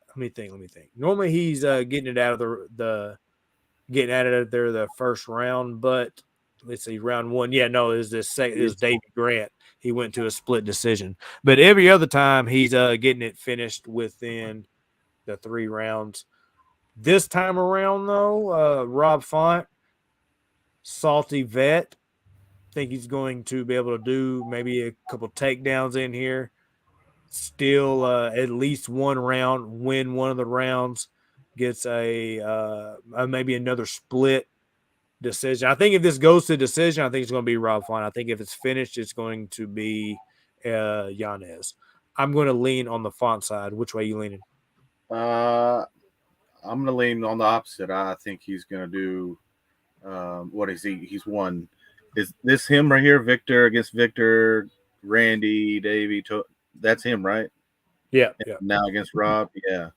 Speaker 1: let me think. Normally he's getting it out of the first round, but let's see, round one. Yeah, no, it was Davey Grant. He went to a split decision. But every other time he's getting it finished within the 3 rounds. This time around, though, Rob Font, salty vet. Think he's going to be able to do maybe a couple takedowns in here. Still at least one round, win one of the rounds, gets a maybe another split decision. I think if this goes to decision, I think it's going to be Rob Font. I think if it's finished, it's going to be Yanez. I'm going to lean on the Font side. Which way are you leaning?
Speaker 2: I'm going to lean on the opposite. I think he's going to do what is he? He's won. Is this him right here? Victor against Victor, Randy, Davey. That's him, right?
Speaker 1: Yeah.
Speaker 2: Now against Rob. Yeah.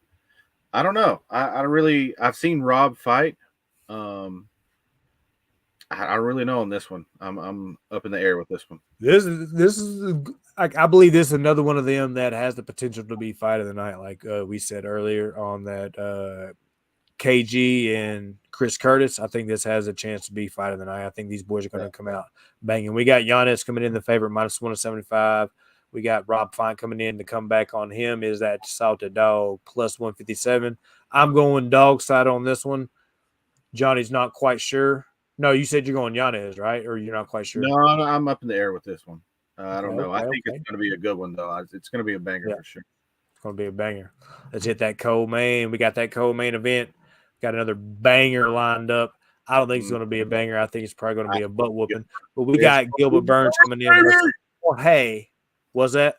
Speaker 2: I don't know. I've seen Rob fight. I don't really know on this one. I'm up in the air with this one.
Speaker 1: This is I believe this is another one of them that has the potential to be fight of the night, like we said earlier on that KG and Chris Curtis. I think this has a chance to be fight of the night. I think these boys are going to come out banging. We got Yanez coming in the favorite minus 175. We got Rob Fine coming in to come back on him. Is that Salted Dog plus 157? I'm going dog side on this one. Johnny's not quite sure. No, you said you're going Yanez, right? Or you're not quite sure?
Speaker 2: No, I'm up in the air with this one. I don't know. I think it's going to be a good one, though. It's going to be a banger for sure.
Speaker 1: It's going to be a banger. Let's hit that co-main. We got that co-main event. Got another banger lined up. I don't think it's going to be a banger. I think it's probably going to be a butt whooping. But we got Gilbert Burns coming in. Oh, hey, what's that?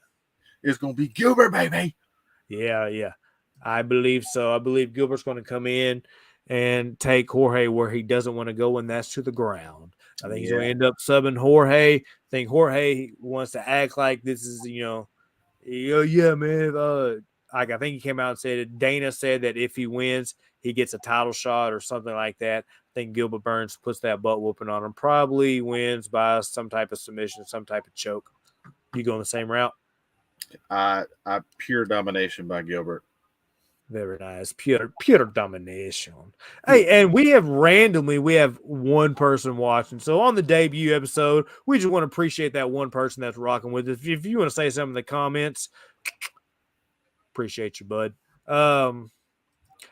Speaker 2: It's going to be Gilbert, baby.
Speaker 1: Yeah. I believe so. I believe Gilbert's going to come in and take Jorge where he doesn't want to go, and that's to the ground. I think he's going to end up subbing Jorge. I think Jorge wants to act like this is, yeah, man. I think he came out and said Dana said that if he wins, he gets a title shot or something like that. I think Gilbert Burns puts that butt whooping on him. Probably wins by some type of submission, some type of choke. You going the same route?
Speaker 2: Pure domination by Gilbert.
Speaker 1: Very nice. Pure domination. Hey, and we have one person watching. So on the debut episode, we just want to appreciate that one person that's rocking with us. If you want to say something in the comments, appreciate you, bud.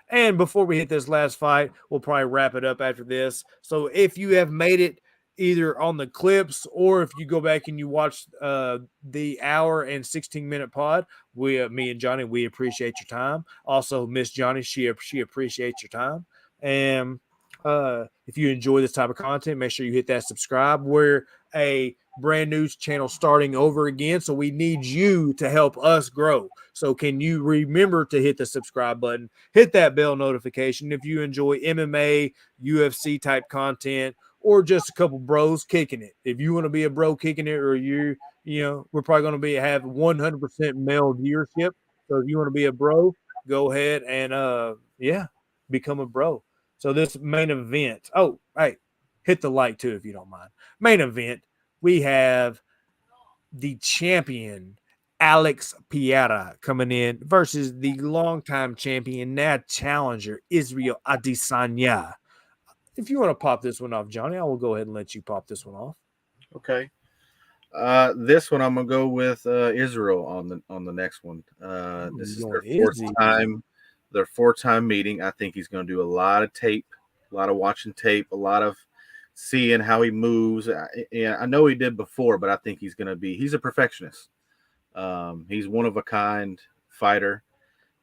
Speaker 1: And before we hit this last fight, we'll probably wrap it up after this. So if you have made it either on the clips or if you go back and you watch the hour and 16-minute pod, me and Johnny, we appreciate your time. Also, Miss Johnny, she appreciates your time. And if you enjoy this type of content, make sure you hit that subscribe. We're a brand new channel starting over again, so we need you to help us grow. So can you remember to hit the subscribe button, hit that bell notification if you enjoy MMA, UFC type content, or just a couple bros kicking it. If you want to be a bro kicking it, or we're probably going to have 100% male viewership. So if you want to be a bro, go ahead and become a bro. So this main event. Oh, hey, hit the like too if you don't mind. Main event. We have the champion Alex Pereira coming in versus the longtime champion, now challenger Israel Adesanya. If you want to pop this one off, Johnny, I will go ahead and let you pop this one off.
Speaker 2: Okay. This one I'm gonna go with Israel on the next one. This is their fourth time meeting. I think he's gonna do a lot of tape, a lot of watching tape, a lot of seeing how he moves. I know he did before, but I think he's a perfectionist. He's one of a kind fighter.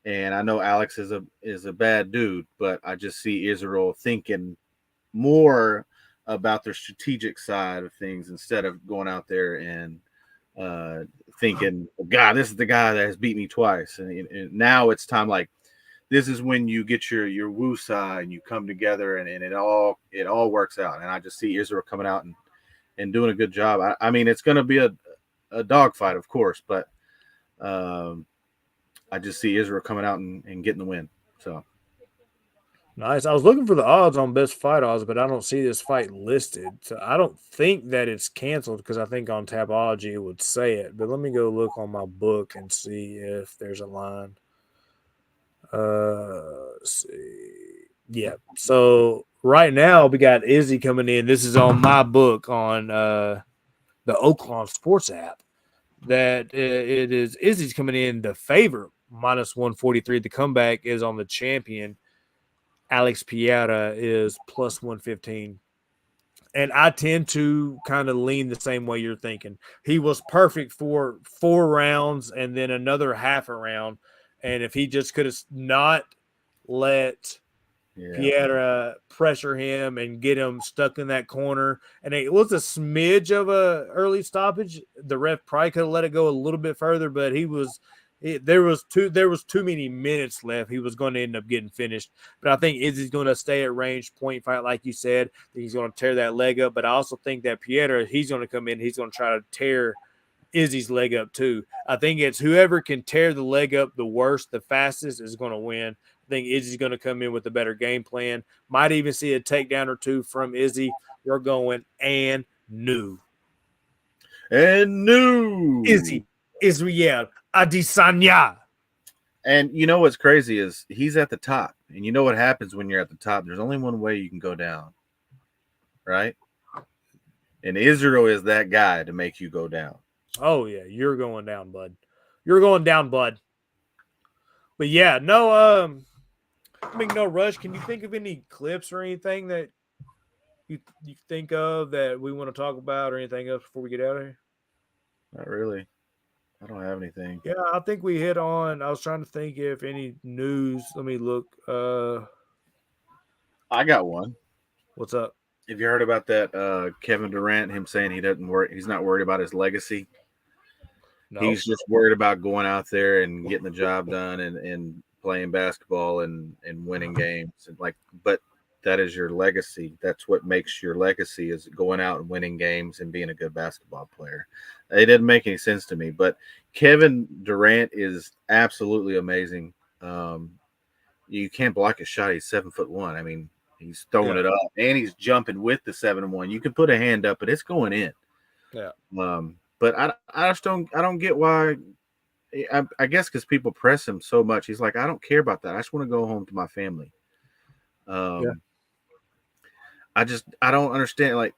Speaker 2: And I know Alex is a bad dude, but I just see Israel thinking more about their strategic side of things instead of going out there and thinking, God, this is the guy that has beat me twice. And now it's time, like, this is when you get your woo side and you come together and it all works out. And I just see Israel coming out and doing a good job. I mean, it's going to be a dogfight, of course, but I just see Israel coming out and getting the win. So
Speaker 1: nice. I was looking for the odds on best fight odds, but I don't see this fight listed. So I don't think that it's canceled because I think on Tapology it would say it. But let me go look on my book and see if there's a line. Let's see. Yeah. So right now we got Izzy coming in. This is on my book on the Oaklawn Sports app. That it is Izzy's coming in the favorite minus 143. The comeback is on the champion. Alex Pereira is plus 115. And I tend to kind of lean the same way you're thinking. He was perfect for 4 rounds and then another half a round. And if he just could have not let Pereira pressure him and get him stuck in that corner, and it was a smidge of a early stoppage, the ref probably could have let it go a little bit further, but there was too many minutes left. He was going to end up getting finished. But I think Izzy's going to stay at range, point fight, like you said. He's going to tear that leg up. But I also think that Pereira, he's going to come in, he's going to try to tear Izzy's leg up too. I think it's whoever can tear the leg up the worst, the fastest is going to win. I think Izzy's going to come in with a better game plan. Might even see a takedown or two from Izzy. We're going and new. Izzy, Israel Adesanya.
Speaker 2: And you know what's crazy is he's at the top. And you know what happens when you're at the top? There's only one way you can go down. Right? And Israel is that guy to make you go down.
Speaker 1: Oh yeah, you're going down, bud. You're going down, bud. But yeah, no, make no rush. Can you think of any clips or anything that you think of that we want to talk about or anything else before we get out of here?
Speaker 2: Not really. I don't have anything.
Speaker 1: Yeah, I think we hit on. I was trying to think if any news. Let me look.
Speaker 2: I got one.
Speaker 1: What's up?
Speaker 2: Have you heard about that Kevin Durant, him saying he's not worried about his legacy?
Speaker 1: No.
Speaker 2: He's just worried about going out there and getting the job done and playing basketball and winning games. But that is your legacy. That's what makes your legacy, is going out and winning games and being a good basketball player. It didn't make any sense to me, but Kevin Durant is absolutely amazing. You can't block a shot. He's 7'1". I mean, he's throwing it up and he's jumping with the 7-1. You can put a hand up, but it's going in.
Speaker 1: Yeah.
Speaker 2: But I just don't get why. I guess because people press him so much. He's like, I don't care about that. I just want to go home to my family. I don't understand. Like,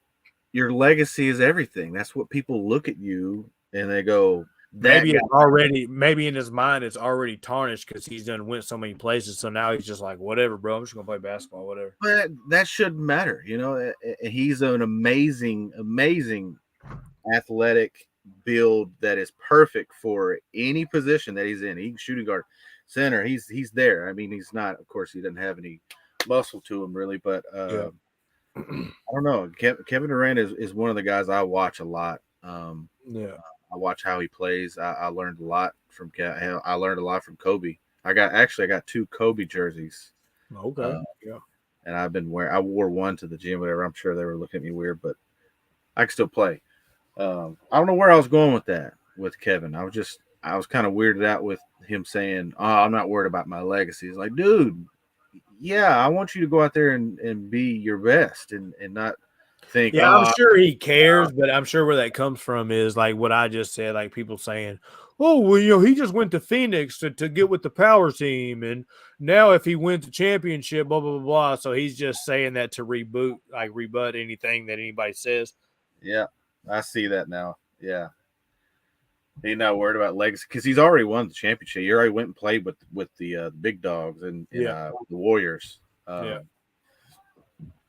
Speaker 2: your legacy is everything. That's what people look at you and they go,
Speaker 1: maybe in his mind it's already tarnished because he's done went so many places. So now he's just like, whatever, bro. I'm just gonna play basketball, whatever.
Speaker 2: But that shouldn't matter, you know. He's an amazing athletic build that is perfect for any position that he's in. He can shooting guard, center. He's there. I mean, he's not. Of course, he doesn't have any muscle to him really, but I don't know. Kevin Durant is one of the guys I watch a lot. I watch how he plays. I learned a lot from I learned a lot from Kobe. I got 2 Kobe jerseys.
Speaker 1: Okay.
Speaker 2: And I wore one to the gym, whatever. I'm sure they were looking at me weird, but I can still play. I don't know where I was going with that with Kevin. I was kind of weirded out with him saying, "Oh, I'm not worried about my legacy." It's like, dude, yeah, I want you to go out there and be your best and not think.
Speaker 1: Yeah, I'm sure he cares, but I'm sure where that comes from is like what I just said, like people saying, "Oh, well, you know, he just went to Phoenix to get with the power team, and now if he wins the championship, blah blah blah blah." So he's just saying that to rebut anything that anybody says.
Speaker 2: Yeah, I see that now. Yeah, he's not worried about legacy because he's already won the championship. He already went and played with the big dogs and the Warriors.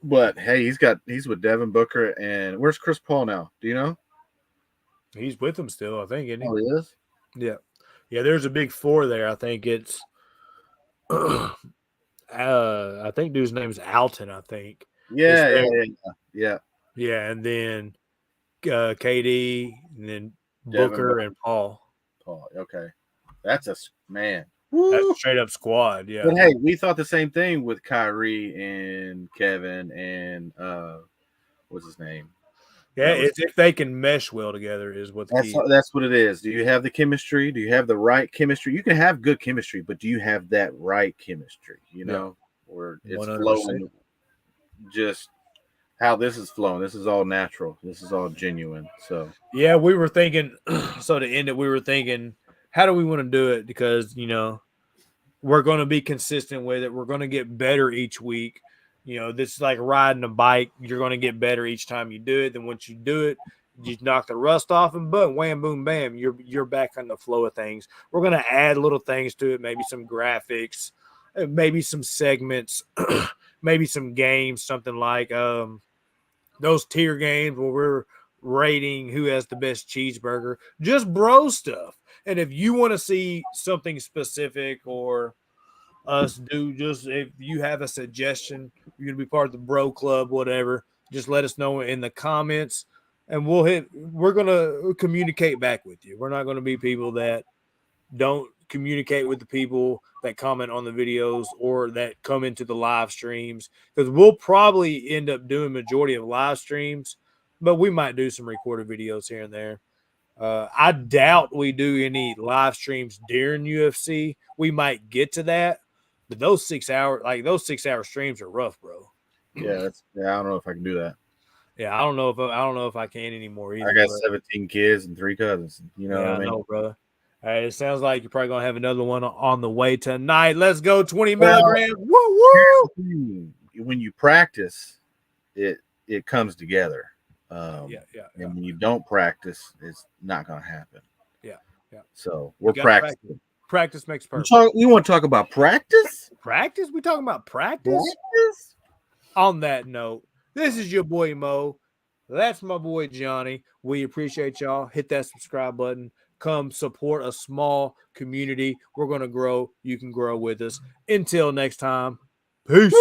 Speaker 2: But hey, he's with Devin Booker, and where's Chris Paul now? Do you know?
Speaker 1: He's with them still, I think, isn't he?
Speaker 2: Oh, he is?
Speaker 1: Yeah. There's a big 4 there. I think it's I think dude's name is Alton, I think.
Speaker 2: Yeah.
Speaker 1: Yeah, and then KD, and then Booker and Paul.
Speaker 2: Okay. That's a man.
Speaker 1: That's a straight up squad, yeah.
Speaker 2: But hey, we thought the same thing with Kyrie and Kevin and what's his name?
Speaker 1: Yeah, it's if they can mesh well together is what the key is.
Speaker 2: That's what it is. Do you have the chemistry? Do you have the right chemistry? You can have good chemistry, but do you have that right chemistry? You know, where it's 100%. Flowing just how this is flowing. This is all natural. This is all genuine. So
Speaker 1: yeah, we were thinking. So to end it, we were thinking, how do we want to do it? Because we're going to be consistent with it. We're going to get better each week. This is like riding a bike. You're going to get better each time you do it. Then once you do it, you knock the rust off, and boom, wham, boom, bam, you're back on the flow of things. We're going to add little things to it, maybe some graphics, maybe some segments, maybe some games, something like those tier games where we're rating who has the best cheeseburger, just bro stuff. And if you want to see something specific or us do, just if you have a suggestion, you're going to be part of the bro club, whatever, just let us know in the comments and we're going to communicate back with you. We're not going to be people that don't communicate with the people that comment on the videos or that come into the live streams, because we'll probably end up doing majority of live streams, but we might do some recorded videos here and there. I doubt we do any live streams during UFC. We might get to that, but those 6 hour streams are rough, bro.
Speaker 2: Yeah, I don't know if I can do that.
Speaker 1: Yeah, I don't know if I can anymore either.
Speaker 2: I got 17 kids and 3 cousins. You know what I mean?
Speaker 1: I know, brother. All right, it sounds like you're probably gonna have another one on the way tonight. Let's go 20 milligrams. Woo!
Speaker 2: When you practice, it comes together.
Speaker 1: Yeah.
Speaker 2: And when you don't practice, it's not going to happen.
Speaker 1: Yeah.
Speaker 2: So we're
Speaker 1: You gotta
Speaker 2: practicing.
Speaker 1: Practice makes perfect.
Speaker 2: You want to talk about practice?
Speaker 1: Practice? We talking about practice? On that note, this is your boy Mo. That's my boy Johnny. We appreciate y'all. Hit that subscribe button. Come support a small community. We're going to grow. You can grow with us. Until next time, peace.